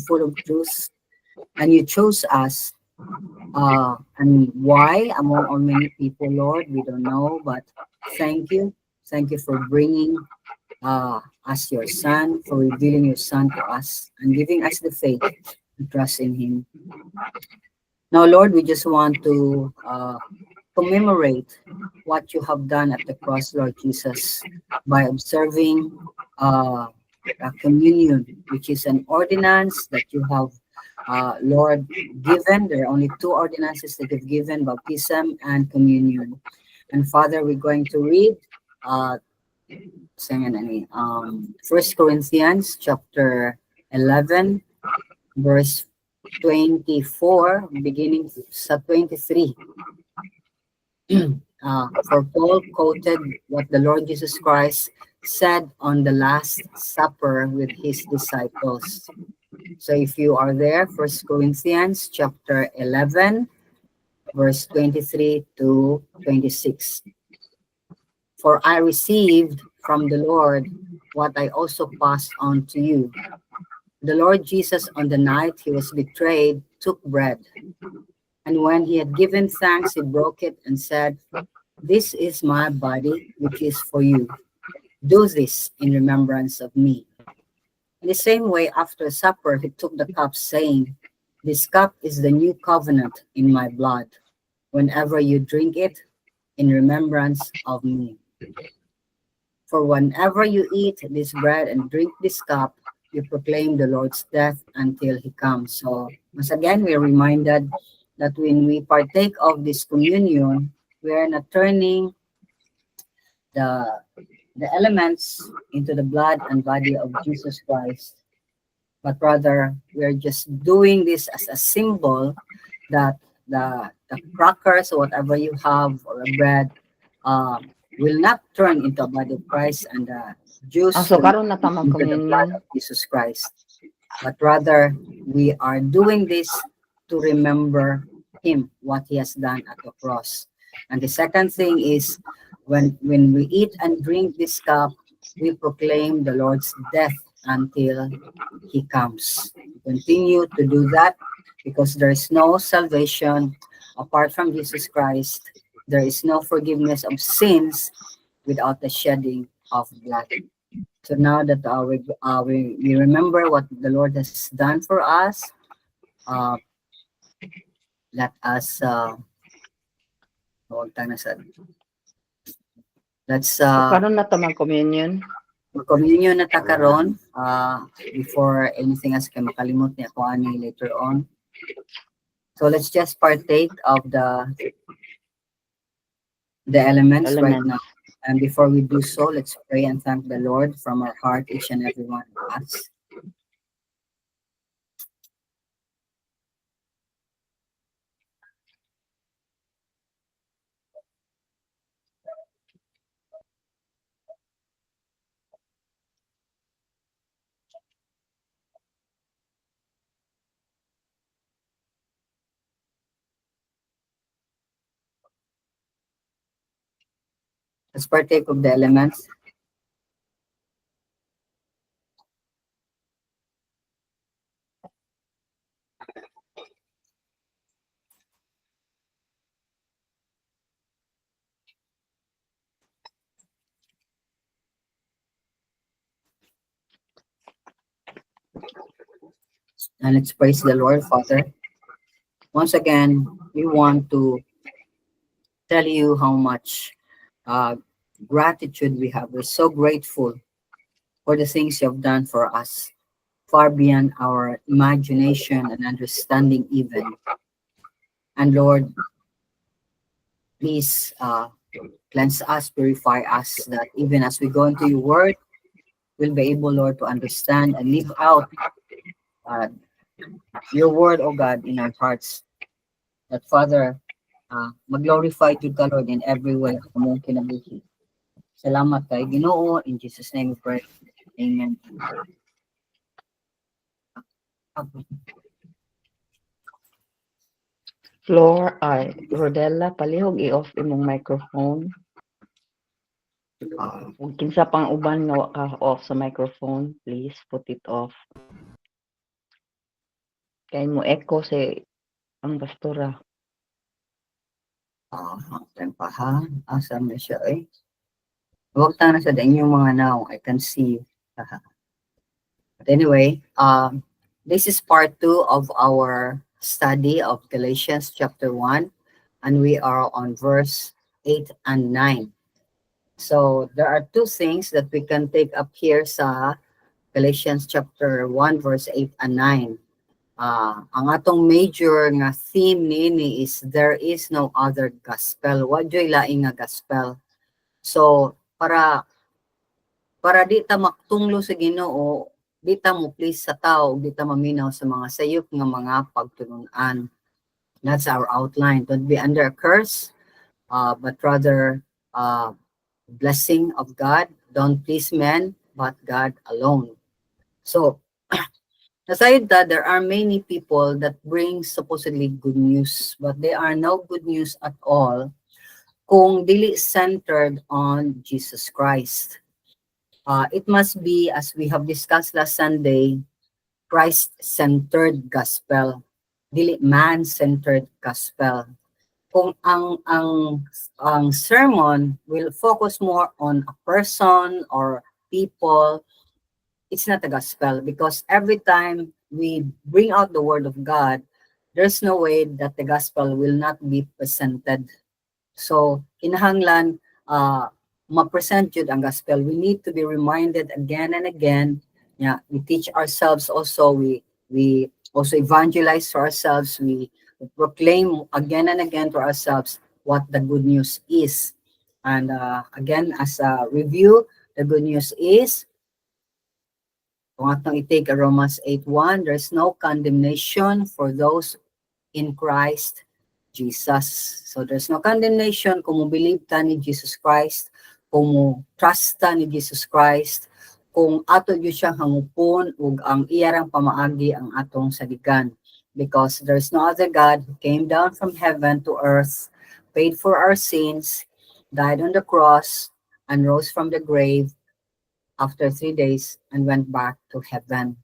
full of truth, and you chose us. And why among all many people, Lord, we don't know, but thank you. Thank you for bringing us your son, for revealing your son to us and giving us the faith to trust in him. Now, Lord, we just want to commemorate what you have done at the cross, Lord Jesus, by observing a communion, which is an ordinance that you have, Lord, given. There are only two ordinances that you've given, baptism and communion. And Father, we're going to read uh, 1 Corinthians chapter 11, verse 24, beginning sa 23. For Paul quoted what the Lord Jesus Christ said on the Last Supper with his disciples. So if you are there, 1 Corinthians chapter 11, verse 23 to 26. For I received from the Lord what I also passed on to you. The Lord Jesus, on the night he was betrayed, took bread. And when he had given thanks, he broke it and said, "This is my body, which is for you. Do this in remembrance of me." In the same way, after supper, he took the cup, saying, "This cup is the new covenant in my blood. Whenever you drink it, in remembrance of me. For whenever you eat this bread and drink this cup, you proclaim the Lord's death until he comes." So once again, we are reminded that when we partake of this communion, we are not turning the elements into the blood and body of Jesus Christ, but rather we are just doing this as a symbol that the crackers or whatever you have or a bread will not turn into a body of Christ, and the juice So will not karon na turn ta into the blood mag-communion. of Jesus Christ. But rather, we are doing this to remember him, what he has done at the cross. And the second thing is, when we eat and drink this cup, we proclaim the Lord's death until he comes. We continue to do that because there is no salvation apart from Jesus Christ. There is no forgiveness of sins without the shedding of blood. So now that we remember what the Lord has done for us, uh, let us huwag tayo nasa- let's So karon na ta mag-communion. communion na ta karon before anything else kay makalimot niya ko ani later on. So let's just partake of the elements right now. And before we do so, let's pray and thank the Lord from our heart, each and every one of us. Let's partake of the elements. And let's praise the Lord, Father. Once again, we want to tell you how much gratitude we have. We're so grateful for the things you have done for us, far beyond our imagination and understanding even. And Lord, please cleanse us, purify us, that even as we go into your word, we'll be able, Lord, to understand and live out uh, your word, oh God, in our hearts. That Father, mag-glorify to ka, Lord, in every way among kinabuhi. Salamat kay Ginoo. In Jesus' name we pray. Amen. Rodella, palihog i-off imong microphone. Kung kinsa pang uban nga wa ka off sa microphone, please put it off. Kay mo echo si ang pastora. Tempa ha. Asa na siya eh. Huwag ta na sa inyong mga now. I can see you. Haha. But anyway, this is part 2 of our study of Galatians chapter 1, and we are on verse 8 and 9. So there are two things that we can take up here sa Galatians chapter 1, verse 8 and 9. Ang atong major nga theme niini is there is no other gospel. Wadyo'y laing nga gospel. So para di ta maktunglo sa Ginoo, di ta mo please sa tao, di ta maminaw sa mga sayop nga mga pagtulunan. That's our outline. Don't be under a curse, but rather blessing of God. Don't please men, but God alone. So, aside that, there are many people that bring supposedly good news, but they are no good news at all kung dili centered on Jesus Christ. It must be, as we have discussed last Sunday, Christ-centered gospel, dili man-centered gospel. Kung ang sermon will focus more on a person or people, it's not a gospel, because every time we bring out the word of God, there's no way that the gospel will not be presented. So kinahanglan ma-present yun ang gospel. We need to be reminded again and again. Yeah, we teach ourselves also. We also evangelize to ourselves. We proclaim again and again to ourselves what the good news is. And again, as a review, the good news is, kung atong i-take Romans 8:1, there's no condemnation for those in Christ Jesus. So there's no condemnation kung mo believe ta ni Jesus Christ, kung mo trust ta ni Jesus Christ, kung ato gyud siya hangupon ug ang iyarang pamaagi ang atong saligan. Because there's no other God who came down from heaven to earth, paid for our sins, died on the cross, and rose from the grave after 3 days and went back to heaven.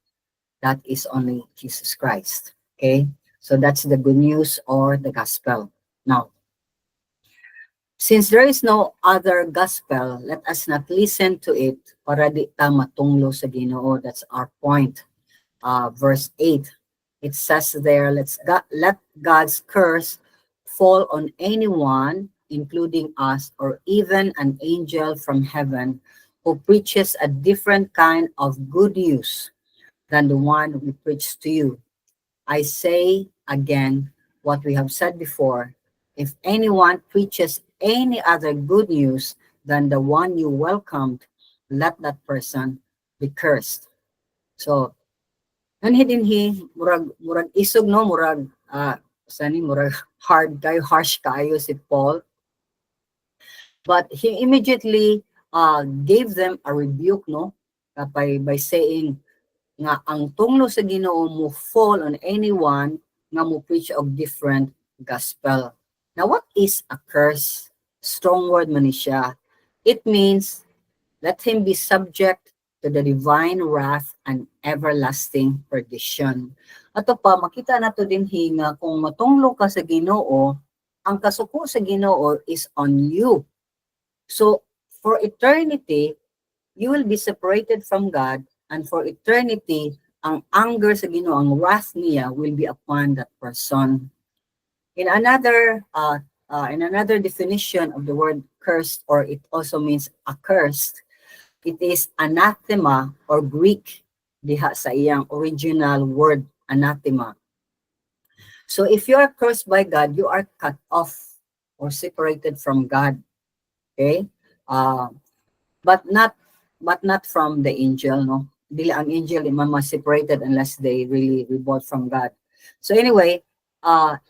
That is only Jesus Christ. Okay? So that's the good news or the gospel. Now, since there is no other gospel, let us not listen to it para di ta matunglo sa Ginoo. That's our point. Verse 8, it says there, let God's curse fall on anyone, including us, or even an angel from heaven who preaches a different kind of good news than the one we preach to you. I say again what we have said before. If anyone preaches any other good news than the one you welcomed, let that person be cursed. So, nanhidinhi, murag isog no, murag hard kayo, harsh kayo si Paul. But he immediately gave them a rebuke, no, by saying nga ang tunglo sa Ginoo mo fall on anyone nga mo preach of different gospel. Now, what is a curse? Strong word man siya. It means let him be subject to the divine wrath and everlasting perdition. Ato pa, makita nato din nga kung matunglo ka sa Ginoo, ang kasuko sa Ginoo is on you. So, for eternity, you will be separated from God, and for eternity, ang anger sa Ginoo, ang wrath niya will be upon that person. In another definition of the word cursed, or it also means accursed, it is anathema, or Greek diha sa iyang original word anathema. So if you are cursed by God, you are cut off or separated from God. Okay? But not from the angel, no? Dili ang angel separated unless they really revolt from God. So anyway,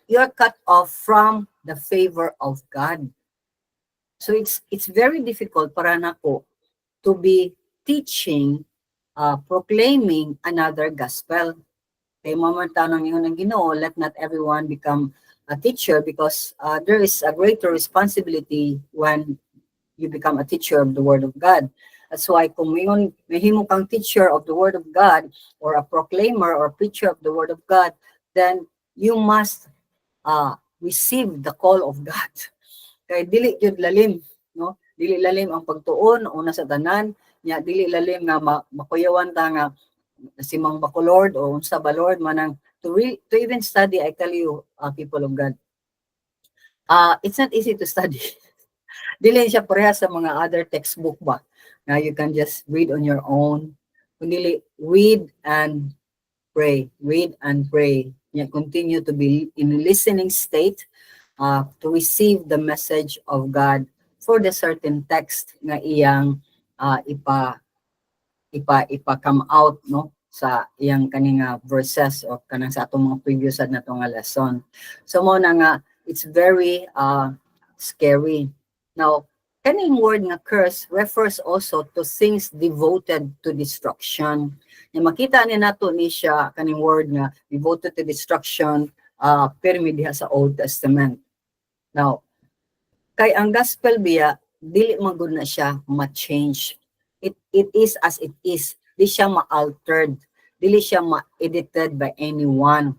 you're cut off from the favor of God. So it's very difficult para nako to be teaching, proclaiming another gospel. Kay mamantanong yun ng Ginoo, let not everyone become a teacher, because there is a greater responsibility when you become a teacher of the Word of God. That's why kung mahimo kang teacher of the Word of God, or a proclaimer or preacher of the Word of God, then you must receive the call of God. Kay dili jud lalim, no? Dili lalim ang pagtuon una sa tanan, nya dili lalim nga makuyawan ta nga si Mang Bacolord o unsa ba Lord manang to even study. I tell you, people of God, it's not easy to study. Dili siya pareha sa mga other textbook ba na you can just read on your own. Kundi read and pray, read and pray. Yeah, continue to be in listening state to receive the message of God for the certain text nga iyang ipa come out, no, sa iyang kaninga verses o kanang sa atong mga previous na to nga lesson. So mo na nga it's very scary. Now, kaning word nga curse refers also to things devoted to destruction. Yung makita ni nato ni siya kaning word nga devoted to destruction pirmi diha sa Old Testament. Now, kay ang gospel biya dili man gud na siya ma-change. It is as it is. Di siya ma-altered. Dili siya ma-edited by anyone.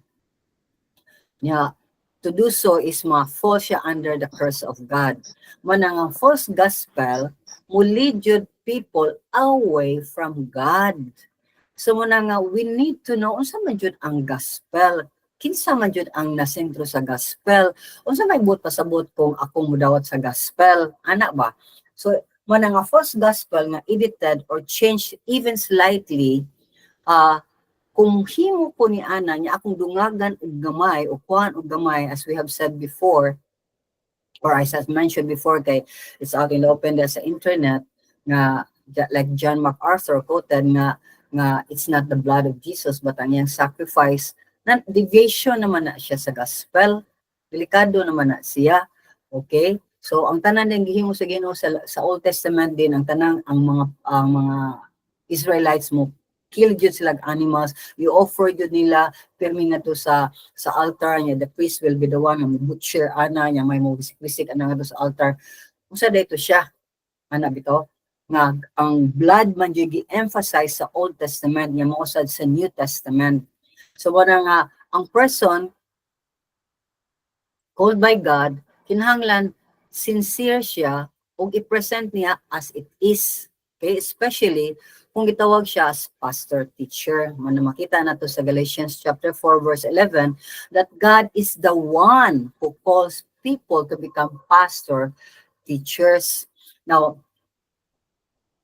Yeah. To do so is ma-fall siya under the curse of God. Manang ang false gospel, muli jud people away from God. So muna nga, we need to know unsa man jud ang gospel. Kinsa man jud ang nasentro sa gospel. Unsa may buot pasabot kung akong mudawat sa gospel. Ana ba? So, muna nga false gospel nga edited or changed even slightly, kung himo ko ni ana niya akong dungagan og gamay o kuan og gamay, as we have said before, or as I mentioned before, kay it's out in the open sa internet nga like John MacArthur quoted nga it's not the blood of Jesus but ang iyang sacrifice. Na deviation naman na siya sa gospel, delikado naman na siya. Okay, so ang tanan din gihimo sa Ginoo sa Old Testament din, ang tanang ang mga Israelites mo kill jud sila animals, you offer jud nila pirmi na to sa altar niya. The priest will be the one nga butcher ana niya, may mo bisik ana nga sa altar. Unsa dayto siya ana bitaw nga ang blood man jud gi-emphasize sa Old Testament nga mausad sa New Testament. So wala nga ang person called by God kinahanglan sincere siya ug i-present niya as it is. Okay, especially kung gitawag siya as pastor teacher. Makita na to sa Galatians chapter 4 verse 11 that God is the one who calls people to become pastor teachers. Now,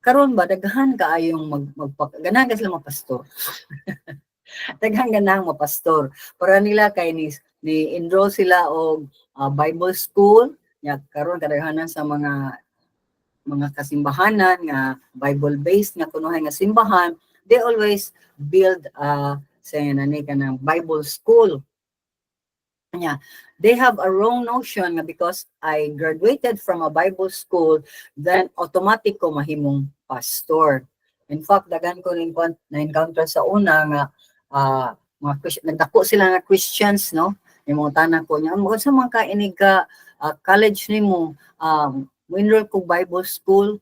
karon ba daghan kaayong ganahan ka sila magpastor. Daghan ganang mapastor para nila kay ni enroll sila og Bible school nya karon kadaghanan sa mga kasimbahanan nga Bible-based nga kunuhay nga simbahan, they always build say nani kanang Bible school. Yeah, they have a wrong notion nga because I graduated from a Bible school, then automatic ko mahimong pastor. In fact, dagan ko na-encounter sa una nga nagdako sila nga Christians, no? Yung mga tanan ko niya, sa mga kainig ka college nimo, mo-enroll ko Bible school,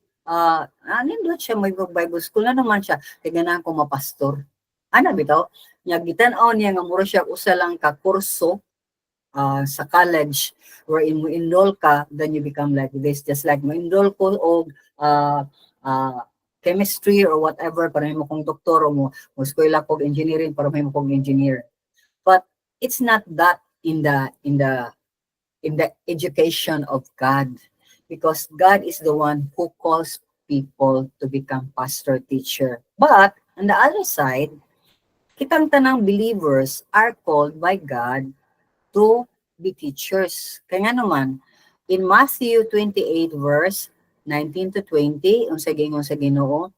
nindot siya may Bible school na naman siya, kaya ganahan ko mapastor. Ana bitaw, niya gitan-aw niya nga mura siya usa lang ka kurso sa college wherein mo enroll ka, then you become like this. Just like mo enroll ko og chemistry or whatever para mo kong doktor o mo eskwela kog engineering para mo kong engineer. But it's not that in the education of God. Because God is the one who calls people to become pastor teacher. But on the other side, kitang tanang believers are called by God to be teachers. Kaya nga naman, in Matthew 28 verse 19 to 20, ang sa Ginoo,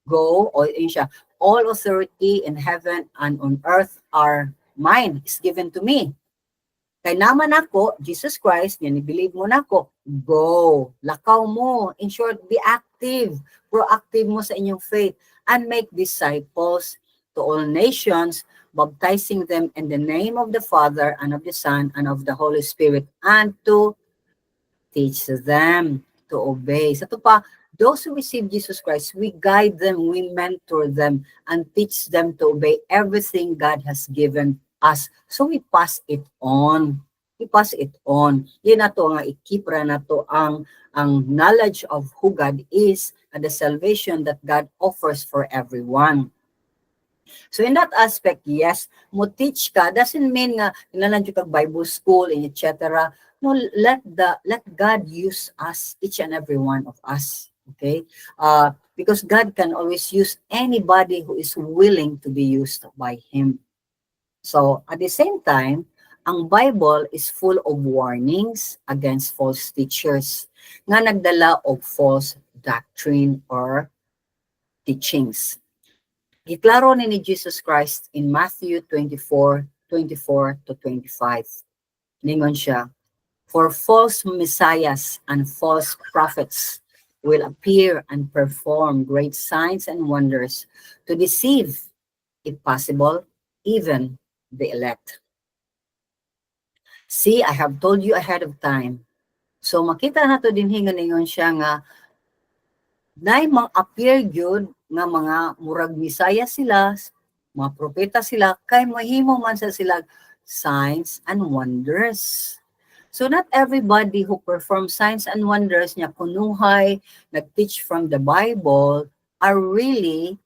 go, o yun siya, all authority in heaven and on earth are mine, is given to me. Kay naman ako, Jesus Christ, yan, i-believe mo na ako, go, lakaw mo. In short, be active, proactive mo sa inyong faith, and make disciples to all nations, baptizing them in the name of the Father, and of the Son, and of the Holy Spirit, and to teach them to obey. Sa ito pa, those who receive Jesus Christ, we guide them, we mentor them, and teach them to obey everything God has given us. So we pass it on. We pass it on. Yun na to nga i-keep ra na to ang knowledge of who God is and the salvation that God offers for everyone. So in that aspect, yes, mo teach ka doesn't mean nga inanan jud kag Bible school and etc. No, let God use us, each and every one of us. Okay? Because God can always use anybody who is willing to be used by Him. So at the same time, ang Bible is full of warnings against false teachers nga nagdala og false doctrine or teachings. Giklaro ni Jesus Christ in Matthew 24:24 to 25. Ningon siya, for false messiahs and false prophets will appear and perform great signs and wonders to deceive, if possible, even the elect. See, I have told you ahead of time. So makita na to din hingon ningon siya nga nay mang-appear gyud nga mga murag misaya sila, mga propeta sila, kay mahimo man sa sila signs and wonders. So not everybody who performs signs and wonders niya kunuhay, nag-teach from the Bible, are really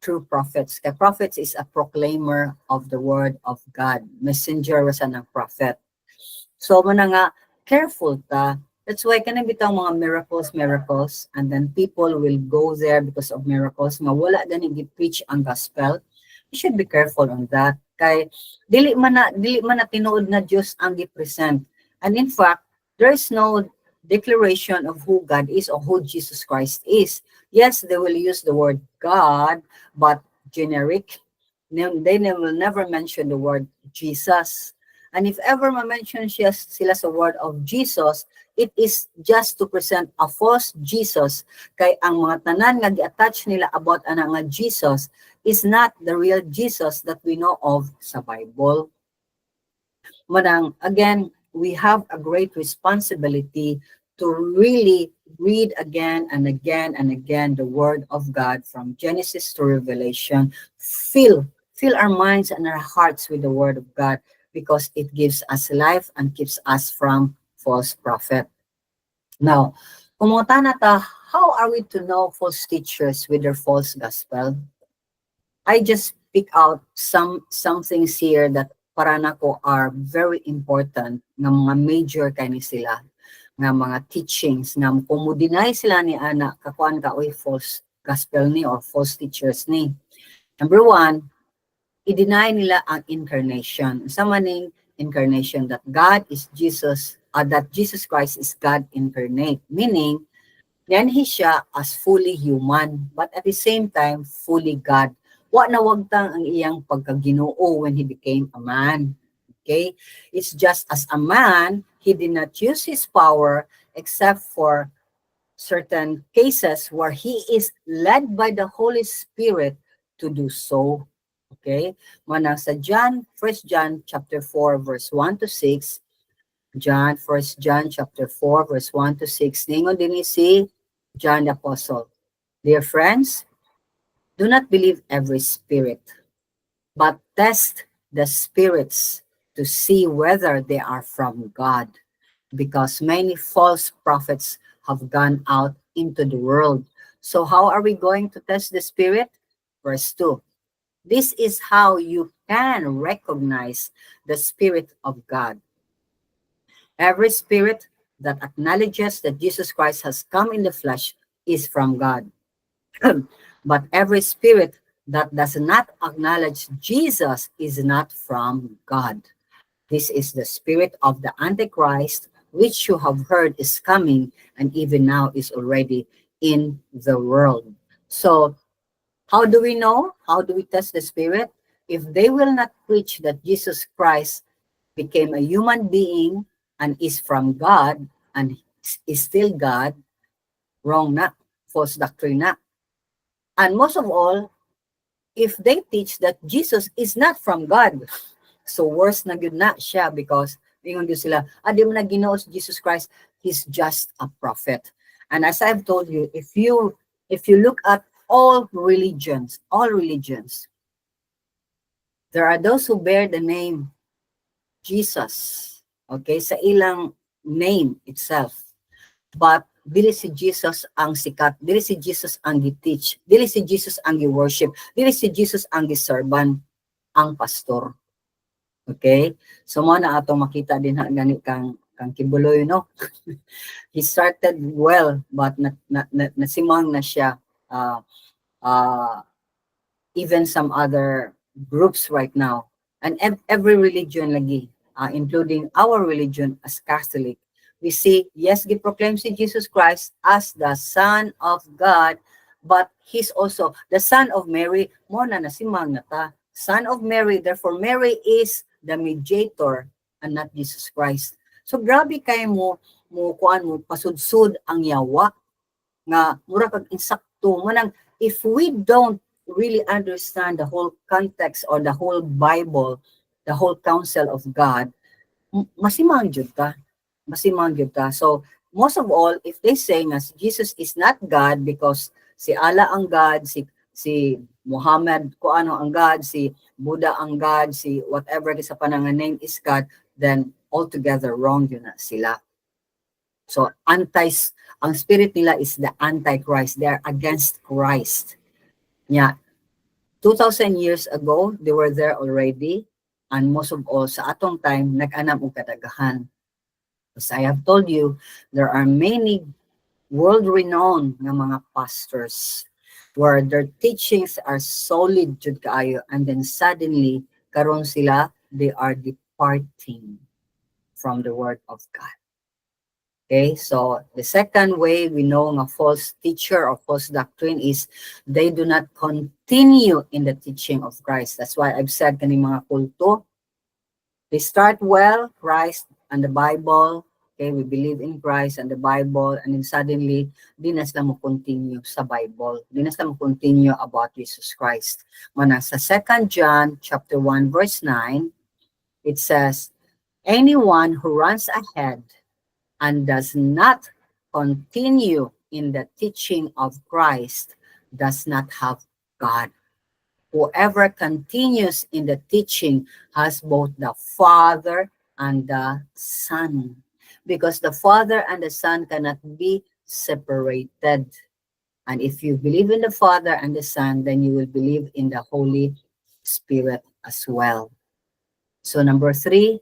true prophets. Kaya prophets is a proclaimer of the word of God. Messenger was ng prophet. So mo na nga, careful ta. That's why kanang bitang mga miracles, and then people will go there because of miracles, nga wala gani gi-preach ang gospel. You should be careful on that. Kay dili man na tinuod na Dios ang gi-present. And in fact, there is no declaration of who God is or who Jesus Christ is. Yes, they will use the word God, but generic. They will never mention the word Jesus. And if ever ma-mention sila sa word of Jesus, it is just to present a false Jesus. Kay ang mga tanan nga gi-attach nila about ana nga Jesus is not the real Jesus that we know of sa Bible. Madang, again, we have a great responsibility to really read again and again and again the word of God from Genesis to Revelation. Fill our minds and our hearts with the word of God, because it gives us life and keeps us from false prophet. Now, kumunta na ta, how are we to know false teachers with their false gospel? I just pick out some things here that para nako are very important nga mga major kani sila nga mga teachings nga kung mo deny sila ni ana kakuan ka oy false gospel ni or false teachers ni. Number one, i-deny nila ang incarnation. Sa maning incarnation, that God is Jesus, that Jesus Christ is God incarnate. Meaning, yan siya as fully human, but at the same time, fully God. Wa na wagtang ang iyang pagkaginoo when He became a man. Okay? It's just as a man, He did not use His power except for certain cases where He is led by the Holy Spirit to do so. Okay? Manang sa John, 1 John chapter 4 verse 1 to 6, John, 1 John chapter 4 verse 1 to 6, ningon din si John the Apostle, dear friends, do not believe every spirit, but test the spirits to see whether they are from God, because many false prophets have gone out into the world. So how are we going to test the spirit? Verse 2. This is how you can recognize the Spirit of God. Every spirit that acknowledges that Jesus Christ has come in the flesh is from God. But every spirit that does not acknowledge Jesus is not from God. This is the spirit of the Antichrist, which you have heard is coming and even now is already in the world. So, how do we know? How do we test the spirit? If they will not preach that Jesus Christ became a human being and is from God and is still God, wrong na, false doctrine na. And most of all, if they teach that Jesus is not from God, so worse na yun na siya, because ingon yun sila, di mo na Ginoo si Jesus Christ, He's just a prophet. And as I've told you, if you look at all religions, There are those who bear the name Jesus. Okay, sa ilang name itself. But dili si Jesus ang sikat, dili si Jesus ang gi-teach, dili si Jesus ang gi-worship, dili si Jesus ang gi-serban, ang pastor. Okay? So mo na atong makita din ha gani kang kibuloy, no? He started well but nasimang na siya. Even some other groups right now, and every religion lagi, including our religion as Catholic, we see, yes, he proclaims Jesus Christ as the Son of God, but he's also the Son of Mary. Mo na nasimang na ta, Son of Mary, therefore Mary is the mediator and not Jesus Christ. So grabe kay mo kuan mo pasudsud ang yawa nga mura kag insakto manang if we don't really understand the whole context or the whole Bible, the whole counsel of God, masimang jud ta. Masimang jud ta. So, most of all, if they say nga Jesus is not God because si Allah ang God, si Muhammad ko ano ang God, si Buddha ang God, si whatever sa panangan name is God, then altogether wrong yun na sila. So, ang spirit nila is the antichrist. They are against Christ. Yeah. 2,000 years ago, they were there already. And most of all, sa atong time, nag-anam og kadaghan. As I have told you, there are many world-renowned nga mga pastors where their teachings are solid jud kaayo, and then suddenly, karon sila, they are departing from the word of God. Okay, so the second way we know a false teacher or false doctrine is they do not continue in the teaching of Christ. That's why I've said kaning mga kulto, they start well, Christ and the Bible. Okay, we believe in Christ and the Bible, and then suddenly, di na sila mo continue sa Bible. Di na sila mo continue about Jesus Christ. Mana sa 2 John chapter 1 verse 9, it says, anyone who runs ahead and does not continue in the teaching of Christ does not have God. Whoever continues in the teaching has both the Father and the Son. Because the Father and the Son cannot be separated. And if you believe in the Father and the Son, then you will believe in the Holy Spirit as well. So number 3,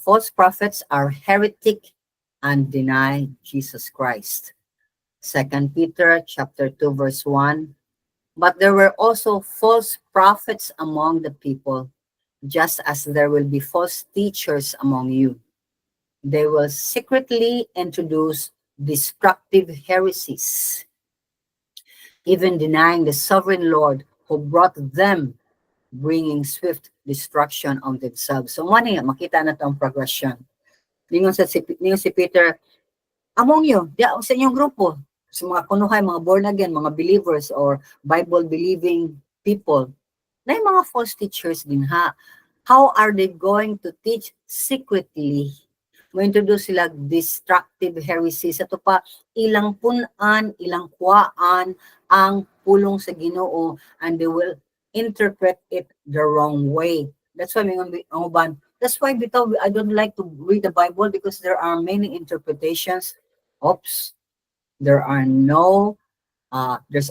false prophets are heretic and deny Jesus Christ. 2 Peter chapter 2 verse 1. But there were also false prophets among the people, just as there will be false teachers among you. They will secretly introduce destructive heresies, even denying the sovereign Lord who brought them, bringing swift destruction on themselves. So makita na itong progression. Ningon si Peter, among you, sa inyong grupo, sa mga kunuhay, mga born again, mga believers or Bible-believing people, na yung mga false teachers din ha. How are they going to teach secretly? Mo-introduce sila destructive heresies. Ito pa, ilang punan, ilang kuwaan ang pulong sa Ginoo, and they will interpret it the wrong way. That's why that's why I don't like to read the Bible because there are many interpretations. Oops, there's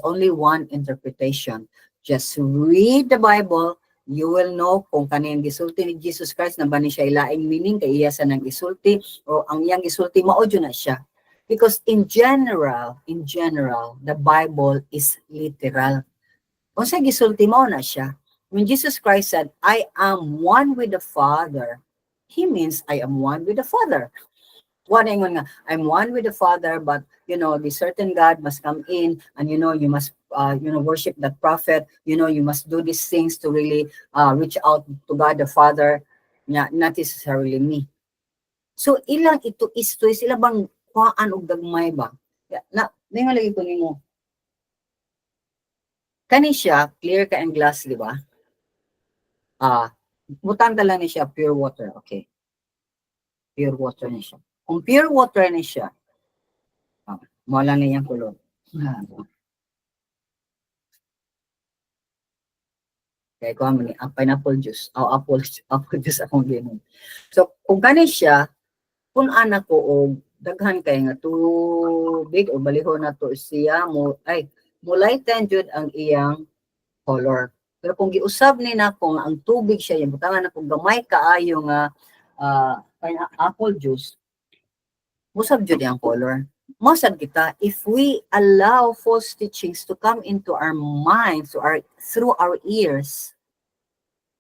only one interpretation. Just read the Bible, you will know kung kaniyang gisulti ni Jesus Christ na ba ni siya ilaing meaning kay iya sa nang gisulti o ang iyang gisulti maudyo na siya. Because in general, the Bible is literal. Kung sa gisulti mo na siya, when Jesus Christ said, I am one with the Father, He means I am one with the Father. I'm one with the Father, but the certain God must come in, and you must worship that prophet. You must do these things to really reach out to God the Father. Not necessarily me. So ilang ito is sila bang kuan og gagmay ba? Na ningon lagi ko nimo. Kani siya clear ka ang glass, di ba? Butang lang ni siya pure water, okay. Pure water ni siya. Kung pure water ni siya, wala na yung kulog. Kaya ko mo ni pineapple juice, o apple juice akong ginom. So kung kani siya, kung anak ko og daghan kay nga tubig o balihon na to siya mulighten jud ang iyang color. Pero kung giusab ni nako nga ang tubig siya, yung butangan na kung gamay kaayo nga apple juice, musab jud ang color. Mosad kita, if we allow false teachings to come into our minds, through our ears,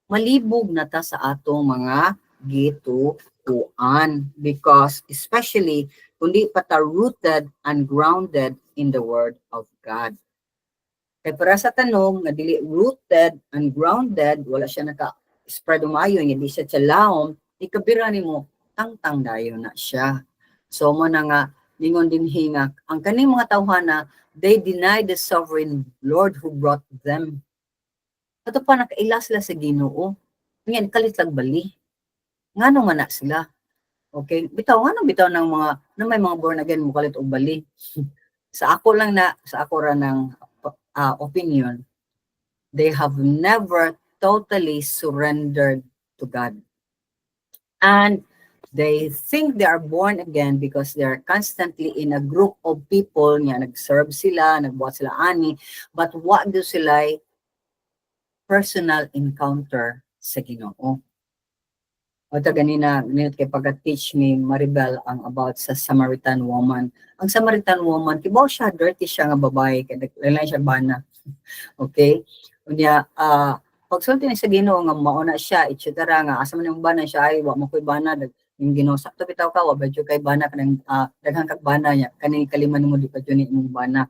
malibog na ta sa atong mga gitukuan. Because especially, kundi pa ta rooted and grounded in the Word of God. Kaya para sa tanong, nga dili rooted and grounded, wala siya naka-spread umayo, hindi siya tsalawom, ikabira ni mo, tang-tang dayo na siya. So mo na nga, lingon din hingak, ang kaning mga tawhana, they deny the sovereign Lord who brought them. Ito pa nakailas sila sa Ginoo. Ngayon, kalitlag bali. Ngano man na sila. Okay? Bitaw, ngano bitaw ng mga, na may mga born again mo kalit o bali. Sa ako ra ng opinion, they have never totally surrendered to God. And they think they are born again because they are constantly in a group of people, nga nag-serve sila, nagbuhat sila ani, but what do sila personal encounter sa Ginoo. O ito ganina kay pag-teach ni Maribel ang about sa Samaritan woman. Ang Samaritan woman, kibaw siya, dirty siya nga babae, kaya naglalay siya bana. Okay? Unya, pagsulti ni sa Ginoo nga mauna siya, etc. nga, asa man yung bana siya, ay, wa mo ko'y bana, yung Ginoo, sakto bitaw ka, wa ba dyan kay bana, kanang daghang kag bana niya, kanang kaliman mo di pa dyan yung bana.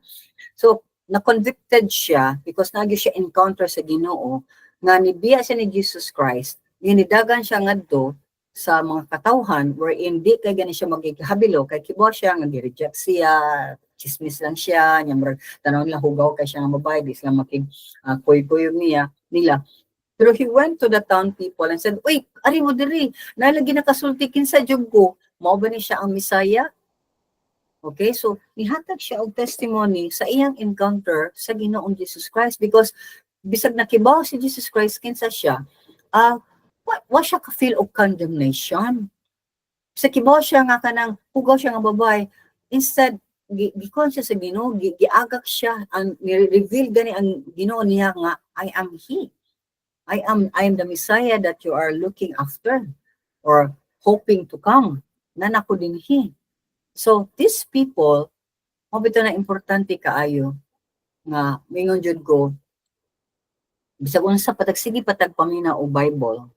So, na-convicted siya because nagi siya encounter sa Ginoo, nga nibiya siya ni Jesus Christ, ginidagan siya ngadto sa mga katawhan wherein di kay gani siya magkihabilo kay kibo siya nga gi-reject siya, chismis lang siya, nya murag tanaw nila hugaw kay siya nga babae, di sila kuy-kuyog nila. Pero he went to the town people and said, "Uy, ari mo diri, nalagi nakasulti kinsa jud ko, mao ba ni siya ang Misaya?" Okay, so nihatag siya og testimony sa iyang encounter sa Ginoong Jesus Christ because bisag nakibaw si Jesus Christ kinsa siya, wa siya ka-feel of condemnation. Sa kibaw siya nga kanang hugaw siya nga babae, instead gikon siya sa Ginoo, giagak siya, ang reveal gani ang Ginoo niya nga I am he. I am the Messiah that you are looking after or hoping to come. Nanako din he. So these people, mabito na importante kaayo nga mingon jud ko bisag unsa sige patagpaminaw o Bible.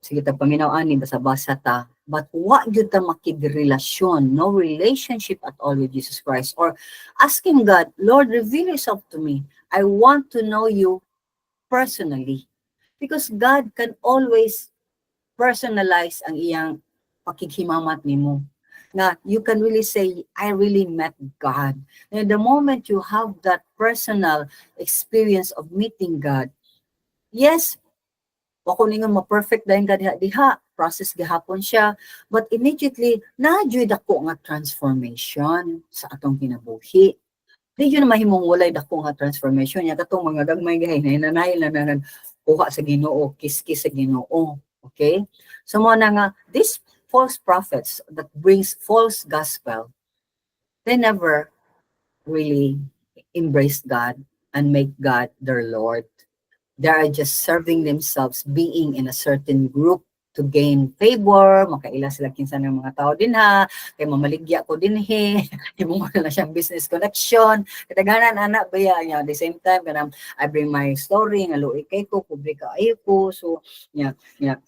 Sige tagpaminaw ani basa-basa ta, but wa gyud ta makigrelasyon, no relationship at all with Jesus Christ, or asking God, Lord, reveal yourself to me. I want to know you personally. Because God can always personalize ang iyang pakighimamat nimo. Na you can really say, I really met God. And the moment you have that personal experience of meeting God, yes, wako ningon ma-perfect dahil ka diha, process gihapon siya, but immediately, na-joy dako nga transformation sa atong kinabuhi. Di yun mahimong walay dako nga transformation niya, katong mga gagmay gahay na nanay na kuha sa Ginoo, kiskis sa Ginoo. Okay? So mo na nga, these false prophets that brings false gospel, they never really embrace God and make God their Lord. They are just serving themselves, being in a certain group to gain favor, makaila sila kinsa ng mga tao din ha, kay mamaligya ko din he, mo na siyang business connection, kataganan anak ba yan, at the same time, kanang I bring my story, nga luoy kay ko, publika ay ko, so,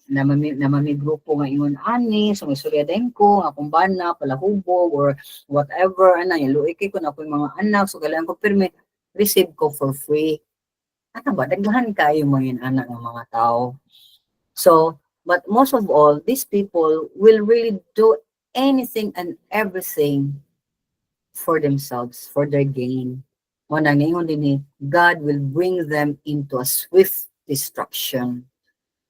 namami grupo nga ingon ani, so may sulyadain ko, nga kumbana, palahubog, or whatever, yung luoy kay ko, na ako yung mga anak, so kailangan ko permit, receive ko for free. Ano ba, dagdahan kayo mga anak ng mga tao. So, but most of all, these people will really do anything and everything for themselves, for their gain. Muna ngayon din God will bring them into a swift destruction.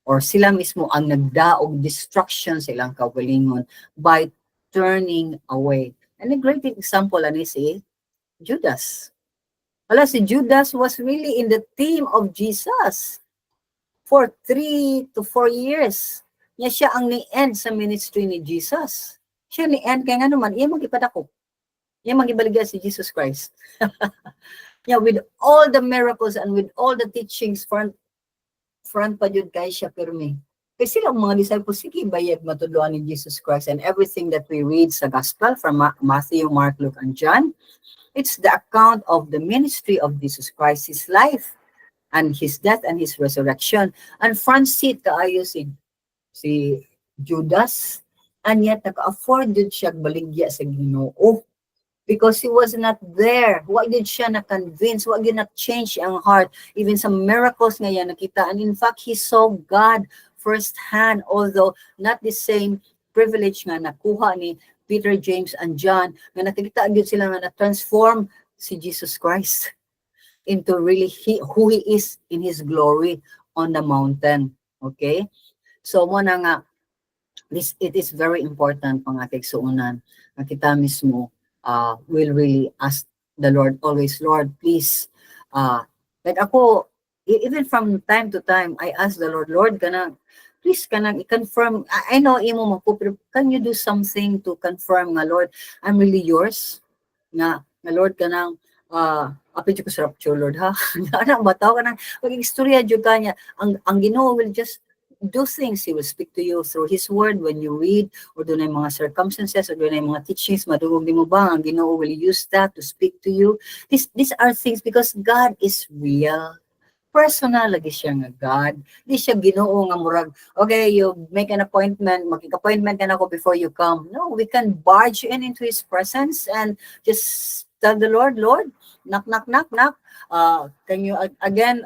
Or sila mismo ang nagdaog destruction sa ilang kaugalingon by turning away. And a great example ani si Judas. Wala, si Judas was really in the team of Jesus. for 3 to 4 years. Nya siya ang ni-end sa ministry ni Jesus. Siya ni-end kaya nga naman, iya magipadako. Iya magibaligya si Jesus Christ. Yeah, with all the miracles and with all the teachings, front pa jud kay siya pirmi. Kasi sila ang mga disciples, sige, bayad matudloan ni Jesus Christ, and everything that we read sa Gospel from Matthew, Mark, Luke, and John, it's the account of the ministry of Jesus Christ, his life, and his death, and his resurrection. And front seat kaayo si Judas, and yet naka-afford jud siya baligya sa Ginoo. Because he was not there. Why did siya na-convince? Why did not change ang heart? Even some miracles nga yan nakita. And in fact, he saw God firsthand, although not the same privilege nga nakuha ni Peter, James, and John, nga nakikita agad sila nga na-transform si Jesus Christ into really who he is in his glory on the mountain. Okay? So, mo na nga, it is very important pang ating suunan na kita mismo will really ask the Lord always, Lord, please, like ako, even from time to time, I ask the Lord, Lord, please i-confirm, I know imo mo po, pero can you do something to confirm nga, Lord, I'm really yours, nga Lord, apit ko sa rapture, Lord, ha? Anang bataw pag-istorya dyan ka niya, ang Ginoo will just do things. He will speak to you through His Word when you read, or doon ay mga circumstances, or doon ay mga teachings, madugog di mo ba, ang Ginoo will use that to speak to you. These are things because God is real. Personal lagi siya nga God. Di siya Ginoo nga murag, okay, you make an appointment, mag-appointment ka na ako before you come. No, we can barge into His presence and just tell the Lord, Lord, knock, knock, knock, knock. Can you again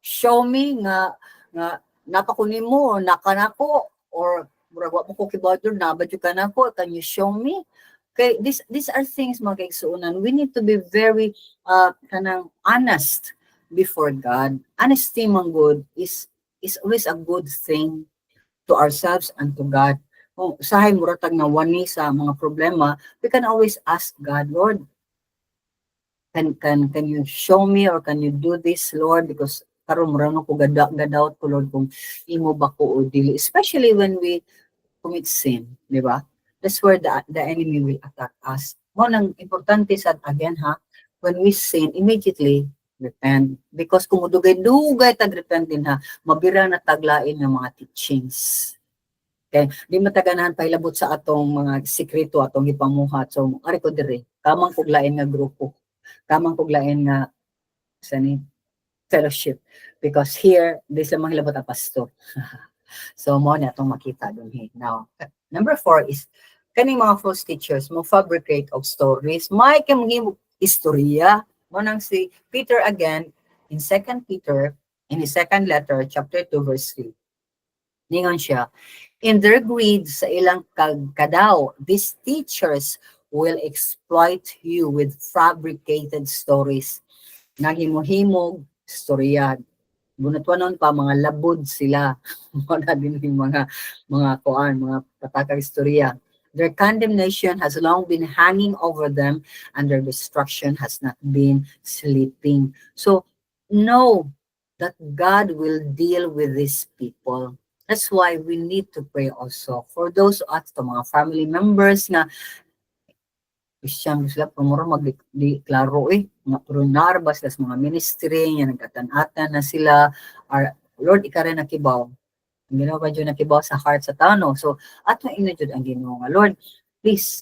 show me nga napakunin mo, nakanako, or murag wa mo ko kibador, nabadyo ka na ko, can you show me? Okay, these are things mga kaigsuunan. We need to be very honest before God. Honesty man good is always a good thing to ourselves and to God. Kung usahay muratag na wani sa mga problema, we can always ask God, Lord, can you show me, or can you do this, Lord? Because karon murano ko gadawat ko, Lord, kung imo ba ko o dili, especially when we commit sin, di ba? That's where the enemy will attack us. Mo nang importante sad again, ha, when we sin, immediately repent, because kung dugay-dugay tag-repent din, ha, mabira na taglain ng mga teachings. Okay, di mataganahan pailabot sa atong mga sikreto, atong ipamuhat. So ari ko dire, kamang kuglain nga grupo, kamang kuglain nga sani fellowship, because here this lamang hilabot ang pastor. So mo na itong makita dun. Now, number 4 is kaning mga false teachers mo fabricate of stories. May kaming istorya mo nang si Peter again in 2 Peter, in his second letter, chapter 2, verse 3. Ningon siya, in their greed sa ilang kadaw, these teachers will exploit you with fabricated stories. Naghimo-himog storya. Bunatuanon pa, mga labod sila. Wala din yung mga patakang istorya. Their condemnation has long been hanging over them, and their destruction has not been sleeping. So, know that God will deal with these people. That's why we need to pray also for those at the mga family members na Christian sila, pumuro mag-klaro nga puro narbas, tas mga ministry, nga nagkatan-atan na sila, Lord, ika rin nakibaw. Ang ginawa dyan nakibaw sa heart sa tano. So, ato ina dyan ang ginawa nga, Lord, please,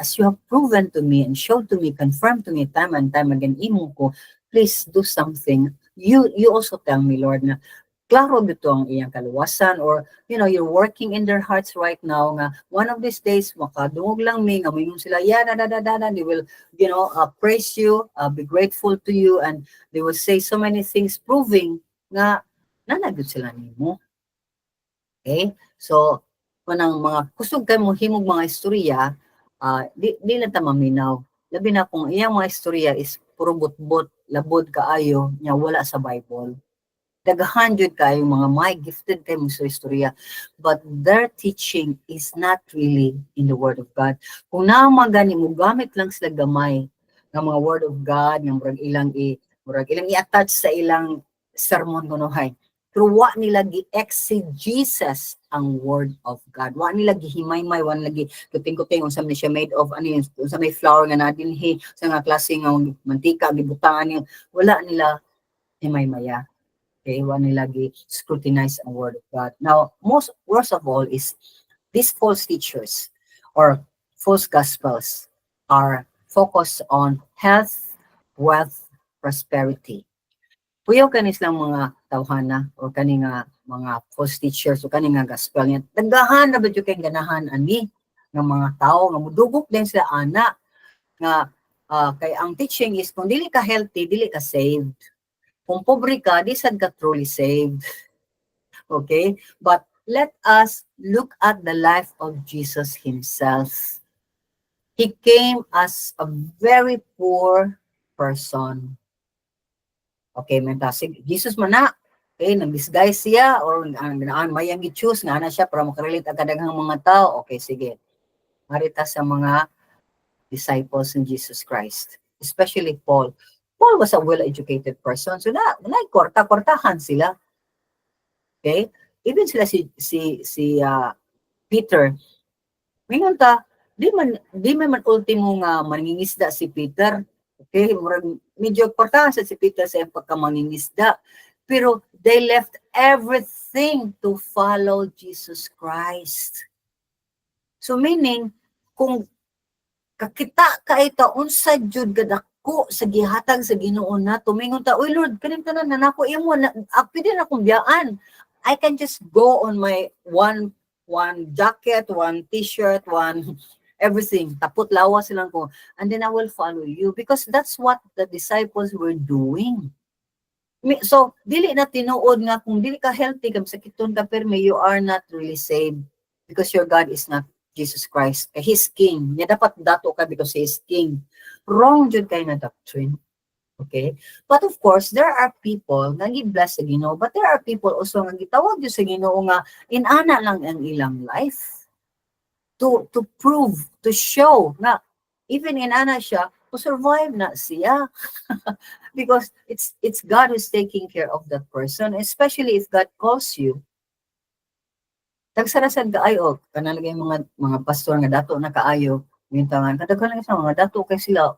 as you have proven to me and showed to me, confirmed to me time and time again, imo ko, please do something. You also tell me, Lord, na klaro dito ang iyang kaluwasan, or you're working in their hearts right now nga one of these days makadungog lang mi nga moingon sila they will praise you, be grateful to you, and they will say so many things proving nga nanagud sila nimo. Okay, so kanang mga kusog kay mo himog mga istorya, di lang ta maminaw, labi na kung iyang mga istorya is puro butbot, labod kaayo nya wala sa Bible. Daghan jud kayo mga may gifted kayo sa istorya, but their teaching is not really in the Word of God. Kung naamagani mo gamit lang sila gamay ng mga Word of God, ng murag ilang i-attach sa ilang sermon kuno hay. Pero wa nila gi-exegesis ang word of God. Wa nila gihimay-may, wa nila kuting-kuting unsa man siya made of, ano yun, unsa may flour nga nadinhi, sa nga klase nga mantika gibutangan niya. Wala nila himay-maya. Okay, wa nila gi-scrutinize ang word of God. Now, worst of all is these false teachers or false gospels are focused on health, wealth, prosperity. Puyaw kanis lang mga tawhana o kani nga mga false teachers o kani nga gospel niya. Dagahan na ba yung kayong ganahan ani ng mga tao nga mudugok din sila ana nga kay ang teaching is kung dili ka healthy, dili ka saved. Kung pobre ka, di sad ka truly saved. Okay? But let us look at the life of Jesus himself. He came as a very poor person. Okay, mentasig. Jesus man na. Okay, nag-disguise siya or mayang i-choose nga na siya para makarelate ang kadaghang mga tao. Okay, sige. Marita sa mga disciples ng Jesus Christ. Especially Paul. Paul was a well-educated person. So kwarta-kwartahan sila. Okay? Even sila si Peter. Mingon ta, di man ultimo nga mangingisda si Peter. Okay, medyo kwartahan sa si Peter sa pagkamangingisda. Pero they left everything to follow Jesus Christ. So meaning, kung kakita ka ita unsa jud gadako sa gihatag sa Ginoo na tumingon ta, oy Lord, kaning tanan na nako imo na pwede na akong biyaan. I can just go on my one jacket, one t-shirt, one everything. Tapot lawas silang ko. And then I will follow you because that's what the disciples were doing. So, dili na tinuod nga kung dili ka healthy, kung sakiton ka, pero you are not really saved because your God is not Jesus Christ. He's King. Niya dapat dato ka because He is King. Wrong jud kay na doctrine. Okay? But of course, there are people nga gi-bless sa Ginoo, but there are people also nga gitawag jud sa Ginoo nga inana lang ang ilang life. To prove, to show na even inana siya, to survive na siya. Because it's God who's taking care of that person, especially if God calls you. Tagsarasan kaayo, kanalagay mga pastor nga dato na kaayo, mintangan, kadaghan sa mga dato kay sila,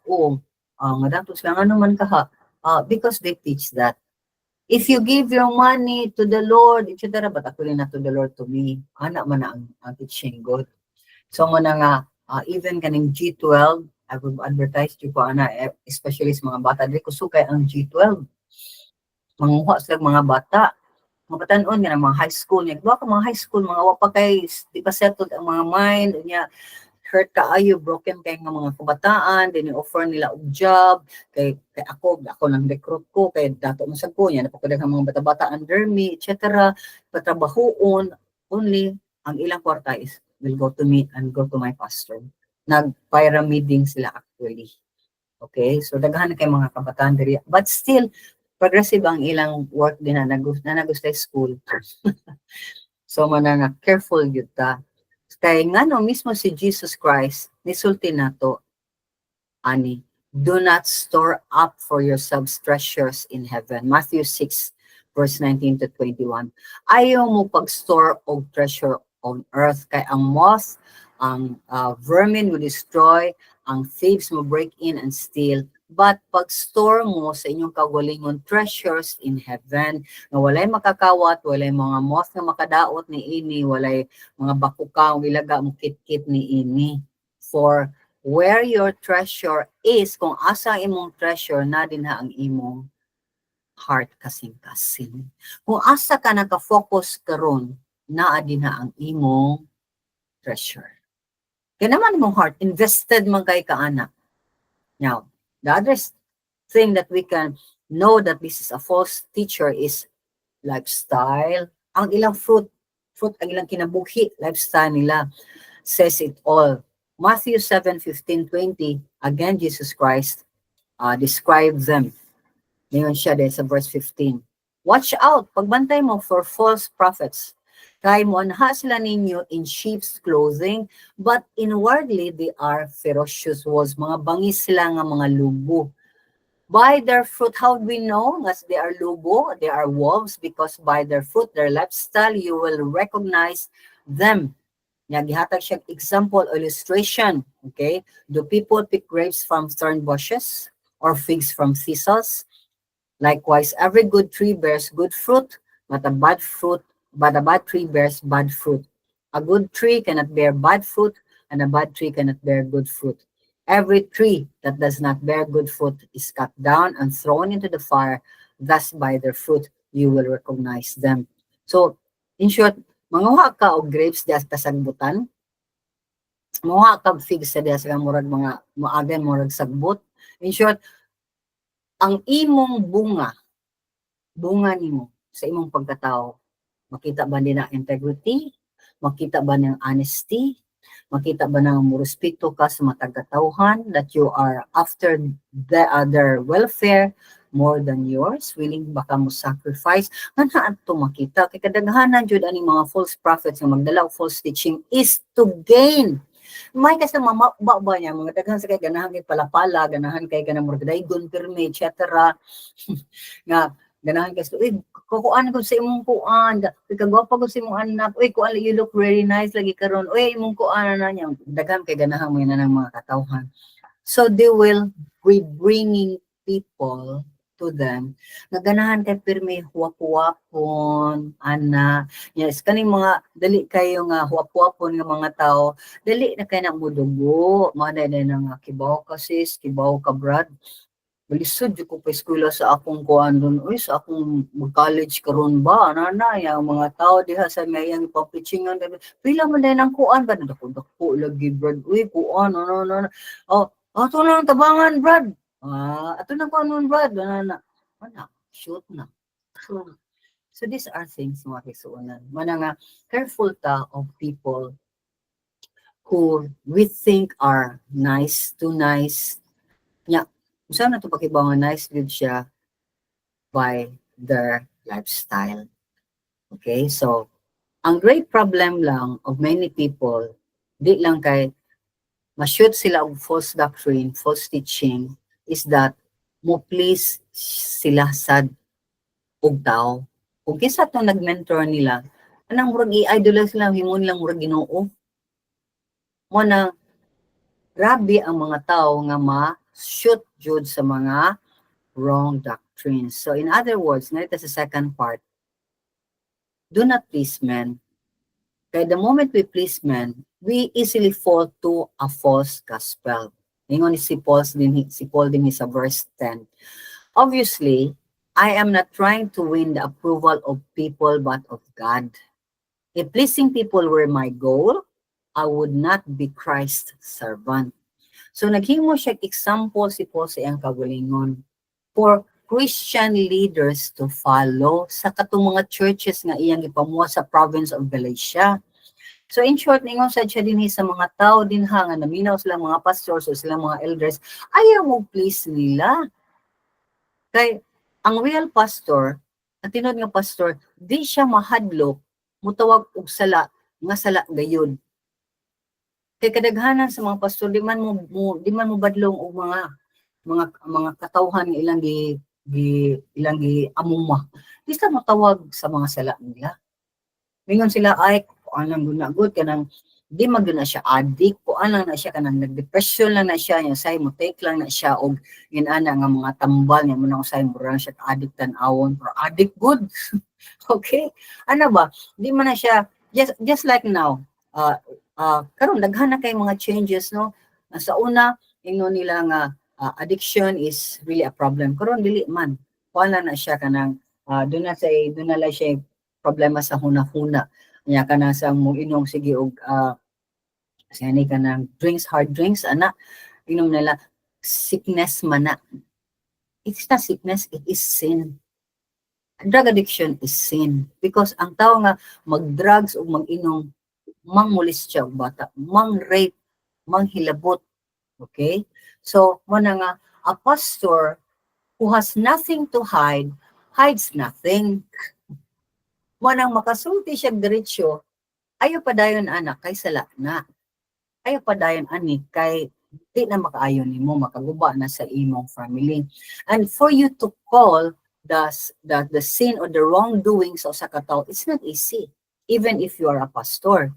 nga dato sila, ano man kaha, because they teach that. If you give your money to the Lord, etc., but actually not to the Lord, to me, anak man na ang teaching God. So mo na nga, even kaning G12, I will advertise you ko ana, especially sa mga bata. Dili ko sukay ang G12. Manguha sila mga bata. Mga batanon nga mga high school niya. Diba ka mga high school, mga wapa kay, di ba settled ang mga mind, niya, hurt ka ayo, broken kay mga kabataan, din offer nila og job, kay ako nang recruit ko, kay dato man sa ko niya, napakadaghang mga bata-bata under me, etc. Patrabahoon, only, ang ilang kwarta is, will go to me and go to my pastor. Nag-pyramiding sila actually. Okay? So, daghan na kay mga kabataan diri. But still, progressive ang ilang work din na nagustay school. So, nga careful yun ta. Kaya nga no, mismo si Jesus Christ, nisulti na to, ani, do not store up for yourselves treasures in heaven. Matthew 6, verse 19 to 21. Ayaw mo pag-store og treasure on earth, kay ang moth, ang vermin will destroy, ang thieves will break in and steal, but pag-store mo sa inyong kagalingon treasures in heaven, na walay makakawat, walay mga moth na makadaot ni ini, walay mga bakukaw, ilaga mo kit-kit ni ini. For where your treasure is, kung asa imong treasure, na din ha ang imong heart kasing-kasing. Kung asa ka naka-focus karon, naa din ha ang imong treasure. Kaya naman mong heart, invested man kay kaana. Now, the other thing that we can know that this is a false teacher is lifestyle. Ang ilang fruit ang ilang kinabuhi, lifestyle nila says it all. Matthew 7:15-20, again, Jesus Christ described them. Ngayon siya din sa verse 15. Watch out, pagbantay mo for false prophets. Kay monha sila ninyo in sheep's clothing, but inwardly they are ferocious wolves. Mga bangis sila nga mga lubo. By their fruit, how do we know? As they are lobo, they are wolves, because by their fruit, their lifestyle, you will recognize them. Nga gihatag siya example, illustration. Okay? Do people pick grapes from thorn bushes or figs from thistles? Likewise, every good tree bears good fruit, but a bad tree bears bad fruit. A good tree cannot bear bad fruit, and a bad tree cannot bear good fruit. Every tree that does not bear good fruit is cut down and thrown into the fire. Thus, by their fruit, you will recognize them. So, in short, manguha ka og grapes dias kasagbutan, manguha ka og figs sa dias ka murag mga maagan murag sagbot. In short, ang imong bunga nimo sa imong pagkatao, makita ba nila integrity? Makita ba ng honesty? Makita ba ng respeto ka sa matagkatauhan, that you are after the other welfare more than yours? Willing ba ka mo sacrifice? Nga to makita. Kay kadaghanan jud ani mga false prophets nga magdala og false teaching is to gain. May kasi mamaba ba niya, mga daghan sa kay ganahan kay palapala, ganahan kay ganang murag daygon pirmi, etc. Nga ganahan kasi, uy, kukuan ko sa imong kuan, kagwapa ko sa imong anak, uy, kuan, you look very nice lagi karon, uy, imong kuan na niya, daghan kay ganahan mo na ng mga katawhan. So they will be bringing people to them nga ganahan kay pirmi huwap-huwapon, ana. Yes, kaning mga dali kayo nga huwap-huwapon nga mga tao, dali na kay na mudugo, mana na nga kibaw ka sis, kibaw ka brad. Balisod jud ko pa eskwela sa akong kuan doon. Uy, sa akong mag-college karon ba? Ana yang mga tao diha sa mayang pang-preachingan. Pila man din ang kuan ba? Dako lagi, brad. Uy, kuan, ano. Oh, ato na ang tabangan, brad. Ato na kuan nun, brad. Ana. Shoot na. So these are things mga kisuunan. Mana nga, careful ta of people who we think are nice, too nice. Nya, saan na ito pakibangan nice good siya by their lifestyle. Okay, so ang great problem lang of many people, di lang kay ma-shoot sila og false doctrine, false teaching, is that mo please sila sad og tao. Kung kisa itong nag-mentor nila, anang murag i-idolize sila, himon lang murag Ginoo. Mo na grabe ang mga tao nga ma-shoot jud sa mga wrong doctrines. So in other words, narito sa second part, do not please men. Kaya the moment we please men, we easily fall to a false gospel. Ingon ni si Paul din sa verse 10. Obviously, I am not trying to win the approval of people but of God. If pleasing people were my goal, I would not be Christ's servant. So naghimo siya example si Paul sa iyang kagalingon for Christian leaders to follow sa katong mga churches nga iyang ipamuha sa province of Galatia. So in short, ningon sad siya din sa mga tao din ha, nga naminaw silang mga pastors o silang mga elders, ayaw mo please nila. Kay ang real pastor, ang tinod nga pastor, di siya mahadlok, mutawag og sala, nga sala gayud. Kay kadaghanan sa mga pastor, di man mo badlong og mga katawhan nga ilang gi amuma. Di sa matawag sa mga sala nila. Mingon sila ay kuan lang gunagod kanang di man na siya addict, kuan lang na siya kanang nag-depression lang na siya, yung say mo take lang na siya og inana nga mga tambal nga mo nang say mo ran siya addict tan-awon, pero addict good. Okay? Ano ba? Di man na siya just like now. Karon daghan na kay mga changes, no? Sa una, ingno nila nga addiction is really a problem. Karon dili man. Kuan lang na siya kanang doon na lang siya problema sa huna-huna. Nya kana sa mo inom sige og sani kanang hard drinks ana inom nila sickness man na. It's not sickness, it is sin. Drug addiction is sin because ang tao nga mag-drugs o mag-inom mangmulis siya og bata, mang-rape, manghilabot. Okay? So mo na nga a pastor who has nothing to hide hides nothing. Mo nang makasulti siya diretsyo, ayaw pa dayon anak kay sala na. Ayaw pa dayon ani kay di na makaayon nimo, makaguba na sa imong family. And for you to call the sin or the wrongdoings sa ka tawo, it's not easy, even if you are a pastor.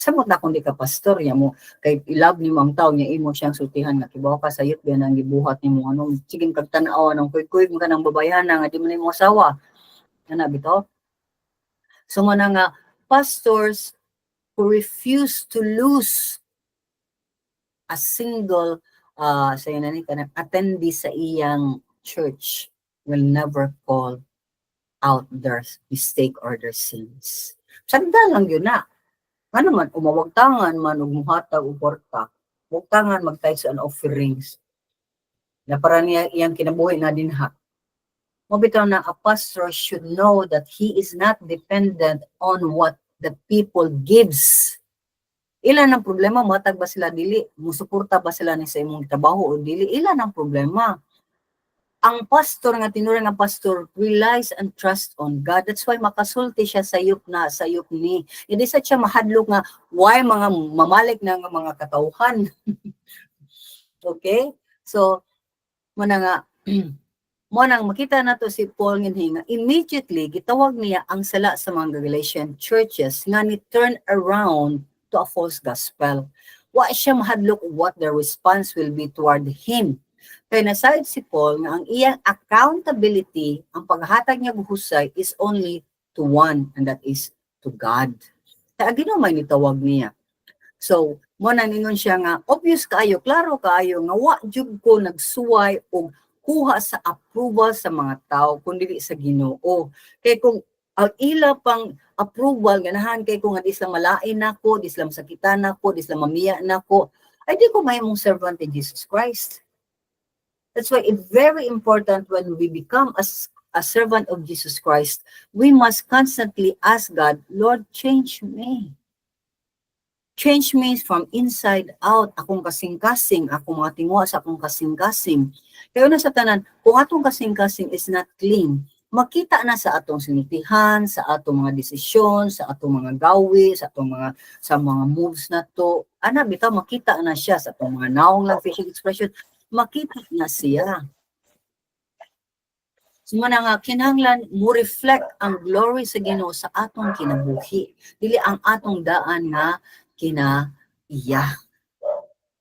Samot na kung di ka pastor, ya mo, kay ilab ni mo ang tao, niya imo siyang sultihan nga, kibaw ka sayot, yan ang gibuhat ni mo, anong, sige kagtanaw, anong kuy-kuy, mga nang babayan nga, di mo na mo asawa. Ano, bito? So, mo na nga, pastors who refuse to lose a single, sayo na ni, attendee sa iyang church will never call out their mistake or their sins. Sanda lang yun na. Ano man, umawagtangan man, umuhatag, uporta, wagtangan mag-tithes and offerings, na para niya iyang kinabuhi na din ha. Mabitaw na a pastor should know that he is not dependent on what the people gives. Ilan ang problema, matag ba sila dili? Musuporta ba sila ni sa imong trabaho o dili? Ilan ang problema? Ang pastor nga tinurang nga pastor relies and trust on God. That's why makasulti siya sayop ni. Hindi sa siya mahadlok nga why mga mamalik na nga mga katauhan. Okay? So mo na nga mo nang makita nato si Paul nga immediately gitawag niya ang sala sa mga Galatian churches nga ni turn around to a false gospel. Wa siya mahadlok what their response will be toward him. Kaya nasayad si Paul nga ang iyang accountability, ang paghatag niya buhusay is only to one, and that is to God. Kaya ginaw may nitawag niya. So, mo na ningon siya nga, obvious kaayo, klaro kaayo, nga wa jud ko nagsuway o kuha sa approval sa mga tao, kundi sa Ginoo. Kaya kung ang ila pang approval, ganahan kay kung di sila malain nako, di sila masakitan nako, di sila mamiya nako, ay di ko may mong servant ni Jesus Christ. That's why it's very important when we become a servant of Jesus Christ, we must constantly ask God, Lord, change me. Change me from inside out. Akong kasing-kasing, akong mga tingwa sa akong kasing-kasing. Kaya na sa tanan, kung atong kasing-kasing is not clean, makita na sa atong sinutihan, sa atong mga desisyon, sa atong mga gawi, sa mga moves na to. Ana, bitaw makita na siya sa atong mga naong lang facial expression. Makita na siya. So man nga kinahanglan mo reflect ang glory sa Ginoo sa atong kinabuhi. Dili ang atong daan nga kinaiya.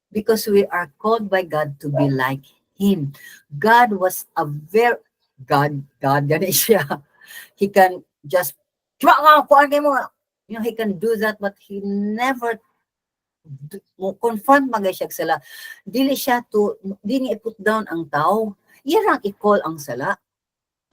Because we are called by God to be like Him. God was a very God gani siya. He can just he can do that, but he never mo confront magay siya sala, dili niya i-put down ang tao, iyang i-call ang sala.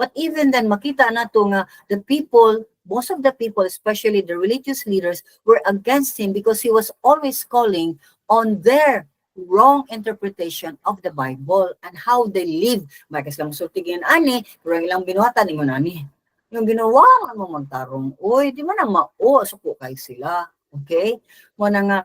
But even then makita nato nga the people, most of the people, especially the religious leaders, were against him because he was always calling on their wrong interpretation of the Bible and how they live. May kaslang sultigin ani, pero ilang binuhatan ningon ani. Yung ginawa mo magtarong, oy, di man na mao suko kay sila. Okay? Mo na nga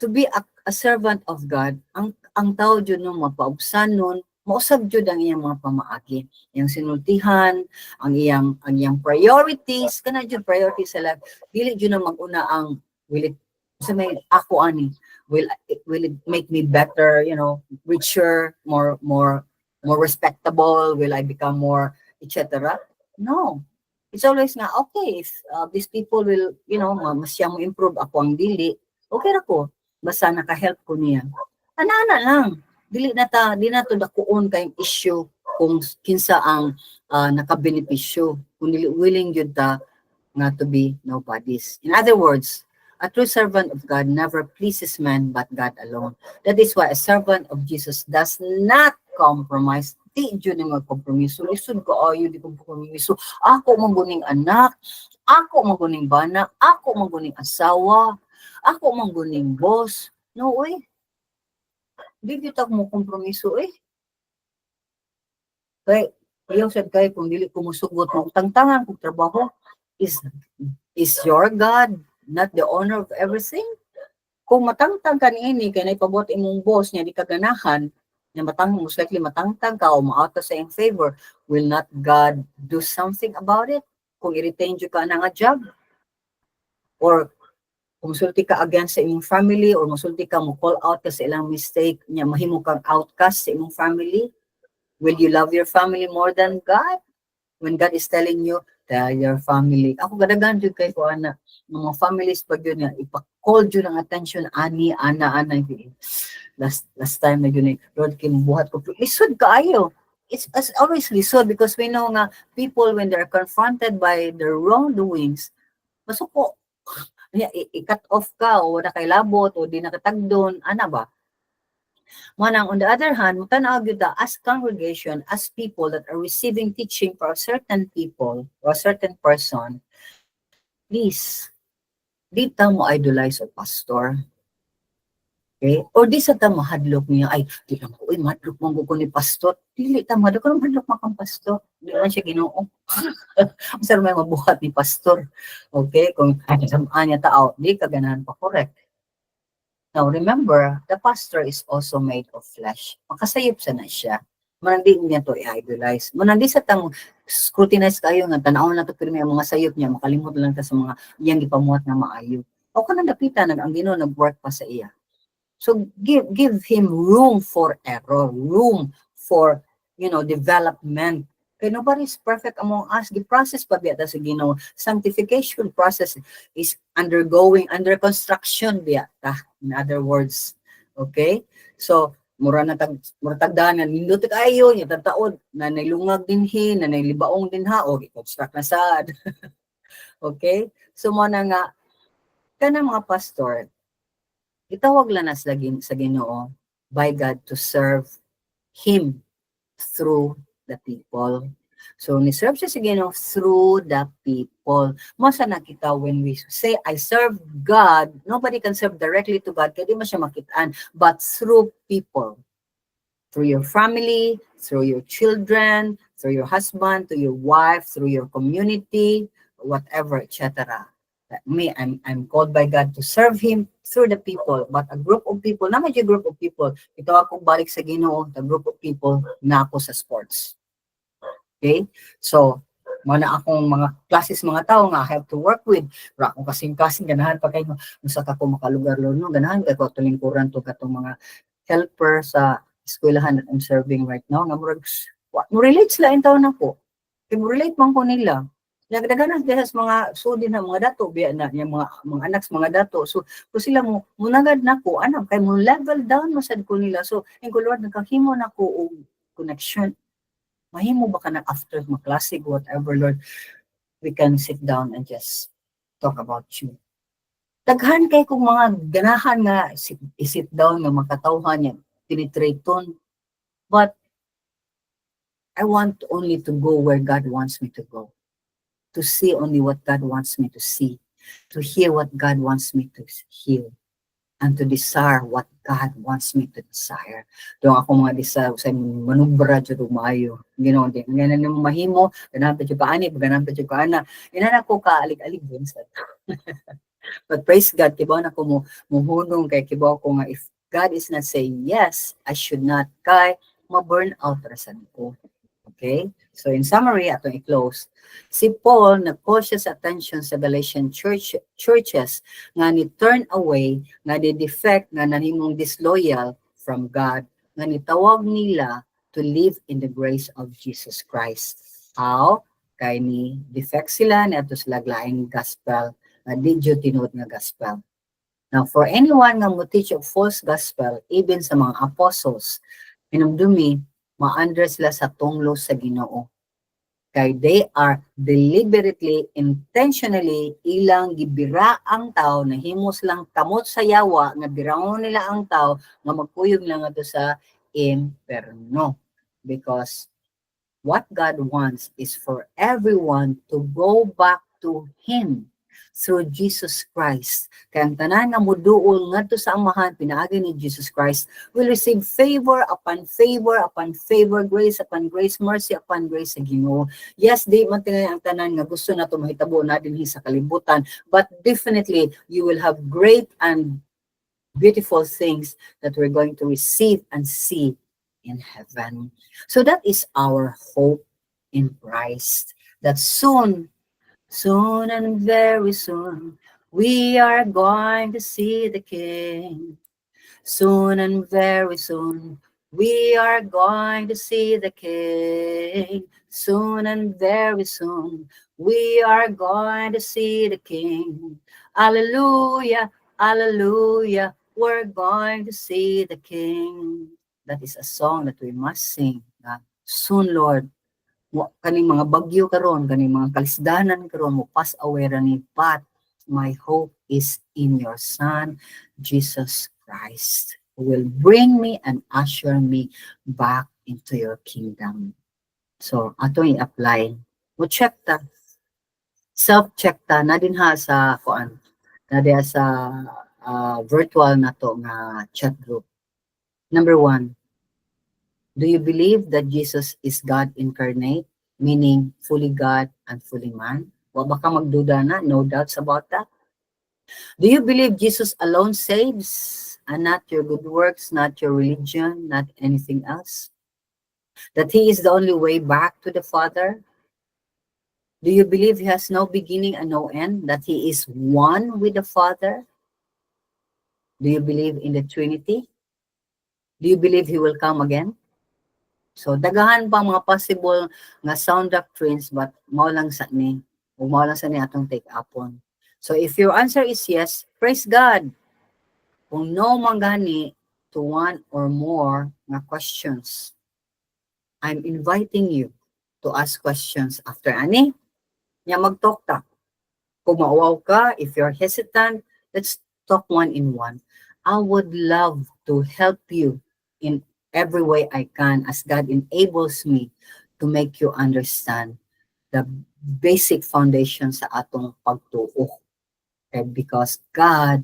to be a servant of God, ang tao jud no mapaubsan nun, mausab jud ang iyang mga pamaagi, iyang sinultihan, ang iyang priorities, kana jud priorities sa life. Dili jud na maguna ang will it sa may ako ani, will it make me better, richer, more respectable, will I become more etc. No. It's always nga okay if these people will, masyang mo improve ako ang dili, okay ra ko. Basta naka-help ko niya. Ana lang. Di na to dakuon kayong issue kung kinsa ang nakabenepisyo. Kung dili willing yun ta nga to be nobodies. In other words, a true servant of God never pleases man but God alone. That is why a servant of Jesus does not compromise. Di yun yung magkompromiso. Lisod ko, ayo di kompromiso. Ako maguning anak, ako maguning bana, ako maguning asawa, ako mangguning boss. No, oy. Di kita mo kompromiso, eh. Kaya, yung said kayo, kung dili ko musugot mo, tangtangan kong trabaho, is your God not the owner of everything? Kung matangtang ka niini, kaya naipabot imong boss niya, di ka ganahan, most likely matangtang ka o ma-out sa iyong favor, will not God do something about it? Kung i-retain ka na nga job? Or kung musulti ka against sa imong family or musulti ka mo call out ka sa ilang mistake nya mahimo kang outcast sa imong family, will you love your family more than God? When God is telling you, tell your family. Ako gadagan jud kay ko ana, mga families pag yun nga ipa-call jud ang attention ani ana last time na yun Lord buhat ko lisod kaayo. It's always lisod because we know nga people when they're confronted by their wrongdoings, masuko i-cut off ka o nakailabot o di nakatagdon ana ba. Manang on the other hand, mutanaw gyud ta as congregation, as people that are receiving teaching for a certain people or a certain person, please, di ta mo idolize o pastor. Okay? Or di sa ta mahadlok niya, ay, di lang ko, mahadlok mo ko ni pastor. Dili ta mahadlok, kung mahadlok mo kang pastor. Di lang siya ginoo. Masarap may mabuhat ni pastor. Okay? Kung samaan niya tao, di ka ganahan pa correct. Now, remember, the pastor is also made of flesh. Makasayop sa na siya. Manandi niya to i-idolize. Manandi sa tang scrutinize kayo nga, tanaw na to pero may mga sayop niya, makalimot lang ta sa mga iyang gipamuhat na maayo. O ka nang dapitan, ang Ginoo nag-work pa sa iya. So, give him room for error, room for, development. Kaya nobody is perfect among us. The process pa biya sa Ginoo. Sanctification process is under construction biya ta. In other words, okay? So, mura tagdaan nga nindot kayo nya tataod na nailungag dinhi, na nailibaong din ha o i-construct na sad. Okay? So mo na nga kanang mga pastor itawag lang na sa Ginoo by God to serve him through the people. So, ni-serve siya sa Ginoo through the people. Masa nakita when we say, I serve God, nobody can serve directly to God, kaya di mo siya makitaan, but through people. Through your family, through your children, through your husband, through your wife, through your community, whatever, etc. Me, I'm called by God to serve Him through the people, but a group of people, naman yung group of people, ito ako balik sa Ginoo, the group of people na ako sa sports. Okay? So, mana akong mga classes mga tao nga I have to work with. Ra akong kasing-kasing ganahan pa kayo usa ka ko makalugar no ganahan kay ko tulingkuran to katong mga helper sa eskwelahan that I'm serving right now nga murag relate sila in taon nako. Kay relate man ko nila. Nagdaganan sa mga sudin na mga dato biya na yung mga anak mga dato. So sila mo munagad nako anak kay mo level down masad ko nila. So in Lord nagkahimo nako og connection. Mahimo ba ka na after mag-classic, whatever, Lord, we can sit down and just talk about you. Daghan kay kung mga ganahan nga sit down nga makatawhan niya, tinitraton. But I want only to go where God wants me to go. To see only what God wants me to see. To hear what God wants me to hear. And to desire what God wants me to desire. Doon ako mga desire sa manubra dyan umayo. Ginoon din. Ngayon na mahimo, ganahan pa dyan kaani, ganahan pa dyan kaana. Inan ako kaalig-alig din sa But praise God, kibaw na ko muhunong kay kibaw ko nga if God is not saying yes, I should not kay ma-burn out rasan ko. Okay? So in summary, atong i-close. Si Paul, nag-call siya sa attention sa Galatian churches nga ni turn away, nga ni defect, nga nanimong disloyal from God, nga nitawag nila to live in the grace of Jesus Christ. How? Kay ni defect sila, ni ato sila laing gospel, nga di dyo tinuod nga gospel. Now, for anyone nga mo teach of false gospel, even sa mga apostles, pinumdumi, ma-under sila sa tunglo sa Ginoo. Kay they are deliberately, intentionally ilang gibira ang tao na himos lang kamot sa yawa nga biraon nila ang tao nga magkuyog lang ato sa imperno. Because what God wants is for everyone to go back to Him through Jesus Christ. Kaya ang tanan nga muduol ngadto sa amahan pinaagi ni Jesus Christ will receive favor upon favor upon favor, grace upon grace, mercy upon grace sa Ginoo. Yes, di man tingay ang tanan nga gusto nato mahitabo na dinhi sa kalibutan, but definitely you will have great and beautiful things that we're going to receive and see in heaven. So that is our hope in Christ, that soon and very soon, We are going to see the King. Soon and very soon, we are going to see the King. Soon and very soon, we are going to see the King. Alleluia, alleluia, we're going to see the King. That is a song that we must sing. Soon, Lord, kaning mga bagyo karon, kaning mga kalisdanan karon mo pass away ra ni, but my hope is in your Son, Jesus Christ, who will bring me and usher me back into your kingdom. So, ato i-apply. Mo check ta. Self-check ta na din ha sa kuan. Na diya sa virtual na to nga chat group. Number 1, do you believe that Jesus is God incarnate, meaning fully God and fully man? Wa ba ka magduda na? No doubts about that. Do you believe Jesus alone saves and not your good works, not your religion, not anything else? That he is the only way back to the Father? Do you believe he has no beginning and no end, that he is one with the Father? Do you believe in the Trinity? Do you believe he will come again? So, dagahan pa mga possible nga sound doctrines, but mao lang sa ni, o mao lang sa ni atong take upon. So, if your answer is yes, praise God. Kung no man gani to one or more nga questions, I'm inviting you to ask questions after ani, nya mag-talk ta. Kung mauwaw ka, if you're hesitant, let's talk one-in-one. I would love to help you in every way I can as God enables me to make you understand the basic foundation sa atong pagtuo. Okay? Because God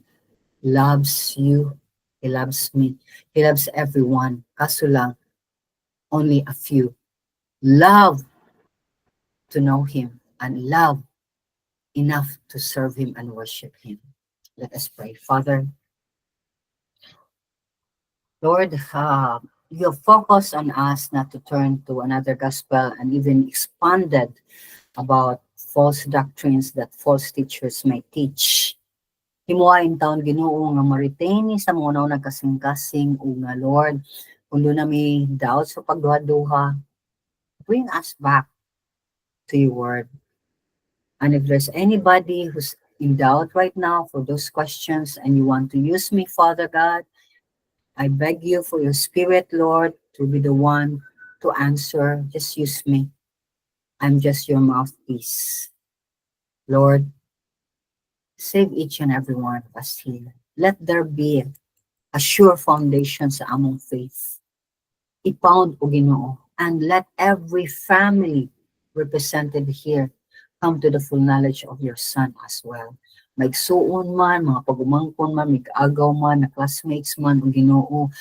loves you. He loves me. He loves everyone. Kaso lang, only a few love to know Him and love enough to serve Him and worship Him. Let us pray. Father, Lord, you have focused on us not to turn to another gospel and even expanded about false doctrines that false teachers may teach. Himuain taon Ginoo nga ma-retain ni sa mga naong nagkasing-kasing o nga Lord, kung doon na may doubt sa pagduha-duha, bring us back to your word. And if there's anybody who's in doubt right now for those questions and you want to use me, Father God, I beg you for your spirit, Lord, to be the one to answer. Just use me. I'm just your mouthpiece. Lord, save each and every one of us here. Let there be a sure foundation sa among faith. Ipound o Ginoo, and let every family represented here come to the full knowledge of your Son as well. Maigsuon man, mga pagumangkon man, mig-agaw man, na classmates man, o Ginoo,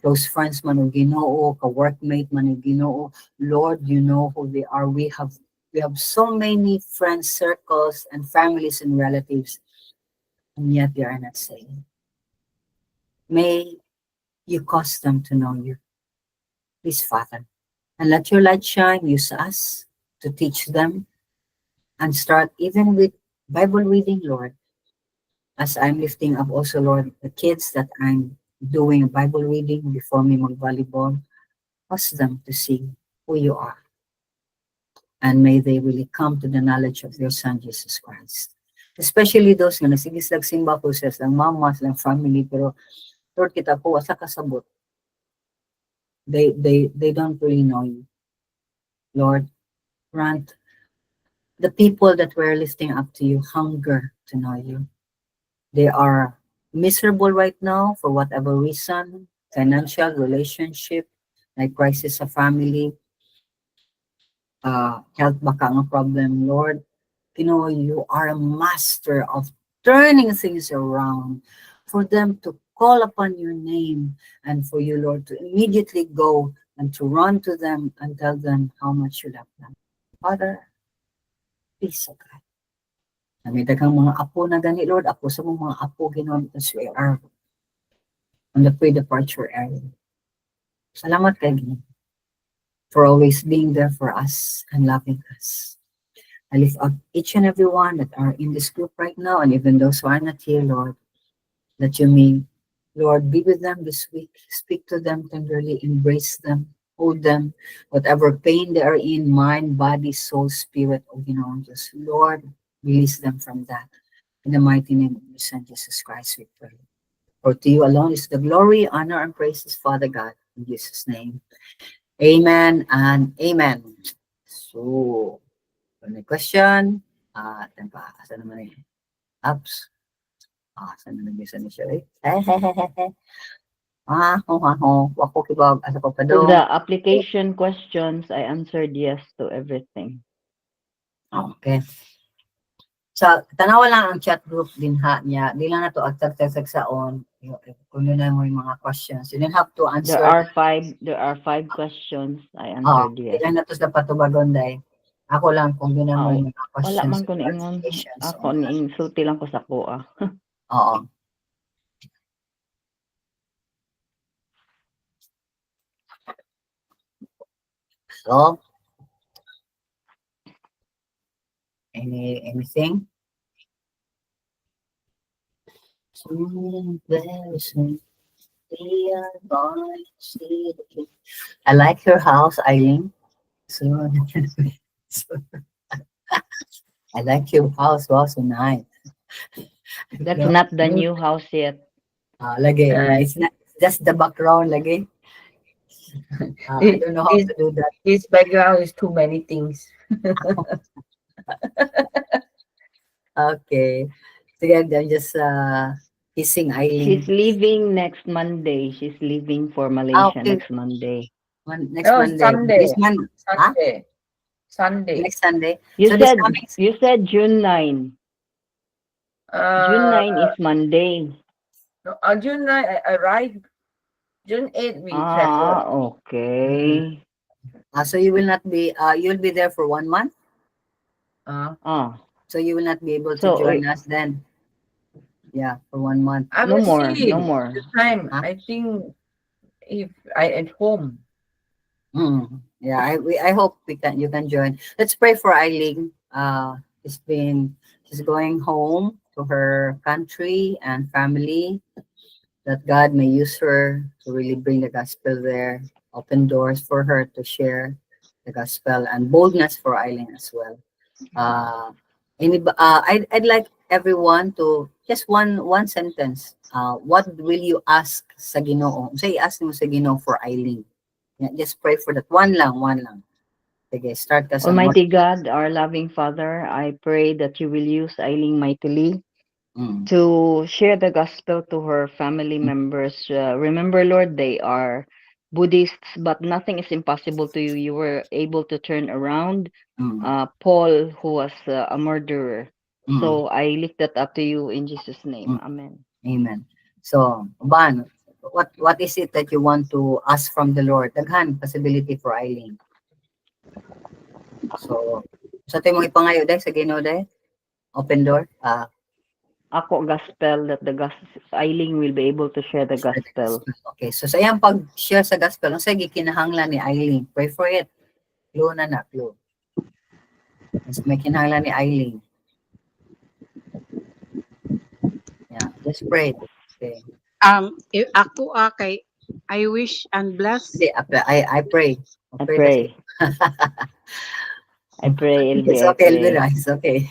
close friends man, o Ginoo, ka-workmate man, o Ginoo. Lord, you know who they are. We have so many friends, circles, and families and relatives, and yet they are not saved. May you cause them to know you, please, Father, and let your light shine. Use us to teach them, and start even with Bible reading, Lord, as I'm lifting up also, Lord, the kids that I'm doing Bible reading before me mag-volleyball, cause them to see who you are. And may they really come to the knowledge of your Son, Jesus Christ. Especially those nga nasigis simba ko sa lang mama, sa family, pero Lord, kita ko, asa kasabot. They don't really know you. Lord, grant the people that we're lifting up to you hunger to know you. They are miserable right now for whatever reason, financial, relationship, like crisis sa family, health baka nga problem, Lord. You know, you are a master of turning things around for them to call upon your name and for you, Lord, to immediately go and to run to them and tell them how much you love them. Father, please, oh God. May daghang mga apo na gani, Lord. Apo sa mga apo, Ginoo, as we are on the pre-departure area. Salamat kay Ginoo for always being there for us and loving us. I lift up each and every one that are in this group right now, and even those who are not here, Lord, that you may, Lord, be with them this week. Speak to them tenderly, embrace them, hold them, whatever pain they are in, mind, body, soul, spirit, just Lord, release them from that. In the mighty name of your Son, Jesus Christ, we pray. For to you alone is the glory, honor, and praises, Father God, in Jesus' name. Amen and amen. So, may question? Tempa, asa naman eh? Apps. Saan na nag-isa ni siya eh? Wako kibag, asa ko pa To doon. the application questions, I answered yes to everything. Okay. Sa tanawa lang ang chat group din niya. Di lang na to agtag-tag saon. Kung yun na mo yung mga questions. You don't have to answer. There are five questions. I answered Di yes. lang na to sa patubagon dahil. Ako lang kung yun na mo yung mga Wala questions. man ko niingon. Ako niinsulti lang ko sa kuha. Oo. So, anything? I like your house, Eileen. So, I like your house. Wow, so nice. That's not the new house yet. Lagi. It's not just the background, lagi. I don't know how to do that. His background is too many things. Okay. Sige, I'm just kissing Eileen. She's leaving next Monday. She's leaving for Malaysia next Monday. Next Monday. Sunday. This month. Sunday. Sunday. Next Sunday. You So said June 9. June 9 is Monday. No, June 9, I arrived. June 8, we travel. Okay. So you will not be, you'll be there for 1 month? So you will not be able to join us then? Yeah, for 1 month. No more. This time, I think if I at home. Yeah, I hope you can join. Let's pray for Eileen. She's going home to her country and family, that God may use her to really bring the gospel there, open doors for her to share the gospel, and boldness for Eileen as well. I'd like everyone to just one sentence. What will you ask sa Ginoo? Say, ask mo sa Ginoo for Eileen. Yeah, just pray for that. One lang. Okay, start ka sa Almighty God, our loving Father, I pray that you will use Eileen mightily to share the gospel to her family members. Remember, Lord, they are Buddhists, but nothing is impossible to you. You were able to turn around Paul, who was a murderer. So I lift that up to you in Jesus' name. Amen. Amen. So, Ban, what is it that you want to ask from the Lord? Daghan possibility for Eileen. So, sa tayo mong ipangayo dahil sa Ginoo dahil? Open door? Ako gospel, that the Eileen will be able to share the gospel. Okay, so sa iyang pag-share sa gospel, ang sige kinahanglan ni Eileen. Pray for it. Clue na. Mas may kinahanglan ni Eileen. Yeah, just pray. Okay. If ako kay I wish and bless. I pray. I pray. I pray, Elvira. It's okay, Elvira. It's okay.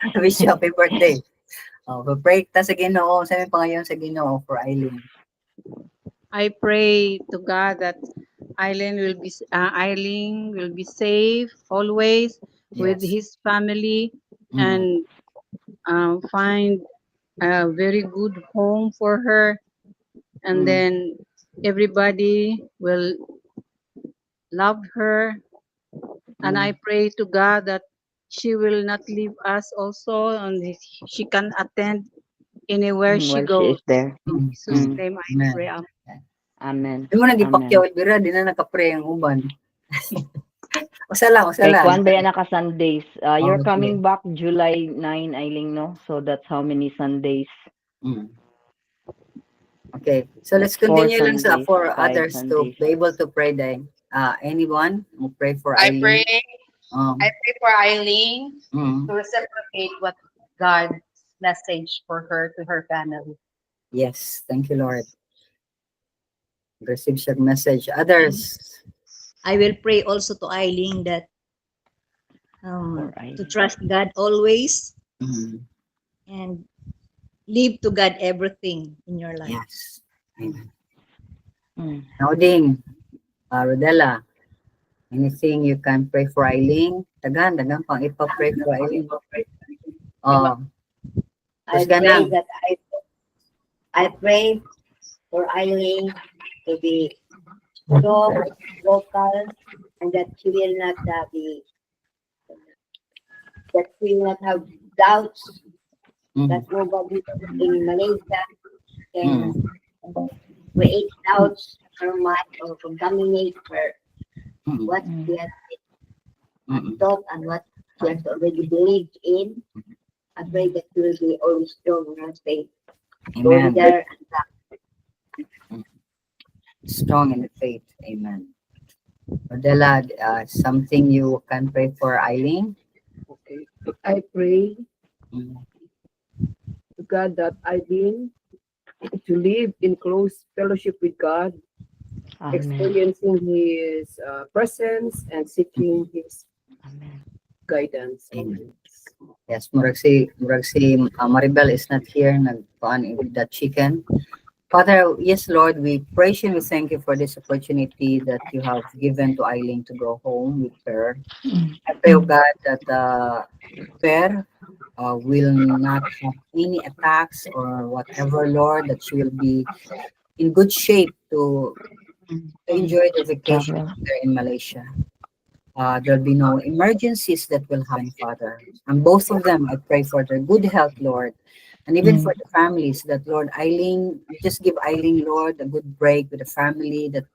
I wish you happy birthday. Pray ta sa Ginoo. Sa may pangayon sa Ginoo for Eileen. I pray to God that Eileen will be safe always with his family and find a very good home for her, and then everybody will love her. And I pray to God that she will not leave us also, and she can attend anywhere she goes. She is there. In Jesus' name I pray. Amen. Di mo nag-ipakyaw, Elvira. Di na nakapray ang uban. Usa lang. Kay Kwan ba yan naka Sundays? You're Okay. coming back July 9, Eileen, no? So that's how many Sundays? Okay. So let's That's continue lang sa Sundays, for 5 others to Sundays. be able to pray then. Anyone who pray for I Eileen? pray I pray for Eileen mm. to reciprocate what God's message for her to her family. Yes, thank you, Lord. Receive your message. Others. I will pray also to Eileen that For to Eileen. trust God always Mm, and leave to God everything in your life. yes. Amen. Mm. Nauding, Rodella, anything you can pray for Eileen? Dagan pang ipa-pray for Eileen. Oh, I Tapos ka pray na. that I pray for Eileen to be strong, vocal, and that she will not have doubts, Mm, that nobody in Malaysia can create doubts in her mind or contaminate her mm, what Mm. she has mm, thought and what she has already believed in. I pray that she will be always strong in her faith. Going Amen. there and back. Strong in the faith. Amen. Rodella, something you can pray for Eileen? Okay. I pray Mm, to God that Eileen to live in close fellowship with God, Amen. experiencing His presence and seeking His Amen. guidance. Amen. Yes, murag si Maribel is not here, nagpaan with the chicken. Father, yes, Lord, we praise you and we thank you for this opportunity that you have given to Eileen to go home with her. I pray, oh God, that Per will not have any attacks or whatever, Lord, that she will be in good shape to enjoy the vacation Travel. there in Malaysia. There'll be no emergencies that will happen, Father. And both of them, I pray for their good health, Lord. And even for the families, that Lord, Eileen, just give Eileen, Lord, a good break with the family, that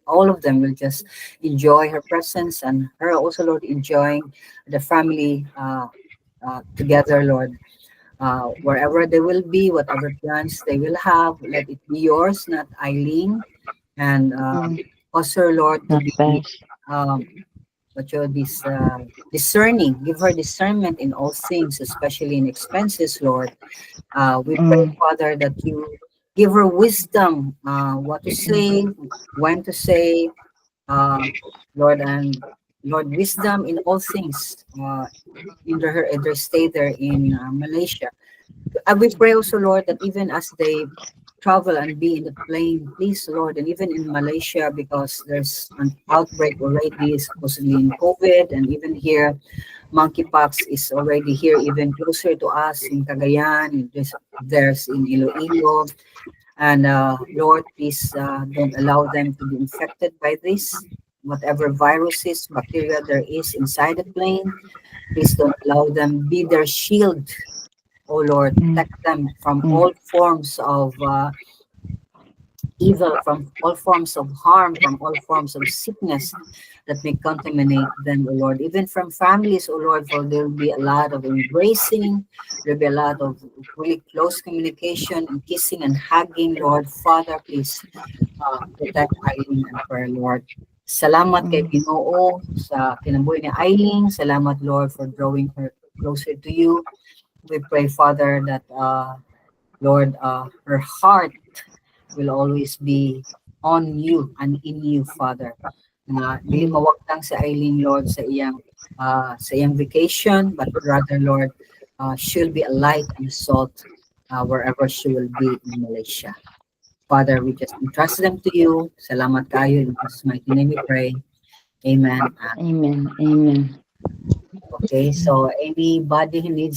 all of them will just enjoy her presence and her also, Lord, enjoying the family together, Lord. Wherever they will be, whatever plans they will have, let it be yours, not Eileen. And cause her, Lord, to Not be best. what you're discerning. Give her discernment in all things, especially in expenses, Lord. We pray, Father, that you give her wisdom, what to say, when to say, Lord, and Lord, wisdom in all things. In their stay there in Malaysia. We pray also, Lord, that even as they travel and be in the plane, please, Lord, and even in Malaysia, because there's an outbreak already, supposedly in COVID, and even here, monkeypox is already here, even closer to us in Cagayan, and there's in Iloilo. And Lord, please don't allow them to be infected by this. Whatever viruses, bacteria there is inside the plane, please don't allow them be their shield. Oh Lord, protect them from all forms of evil, from all forms of harm, from all forms of sickness that may contaminate them, oh Lord. Even from families, oh Lord, for there will be a lot of embracing, there will be a lot of really close communication and kissing and hugging, Lord. Father, please protect Eileen and prayer, Lord. Salamat kay Ginoo sa kinabuhi ni Eileen. Salamat, Lord, for drawing her closer to you. We pray, Father, that Lord, her heart will always be on you and in you, Father. Dili mawagtang si Eileen, Lord, sa iyang vacation, but rather, Lord, she'll be a light and a salt wherever she will be in Malaysia. Father, we just entrust them to you. Salamat kayo. In Jesus' mighty name we pray. Amen. Amen. Amen. Okay, so anybody who needs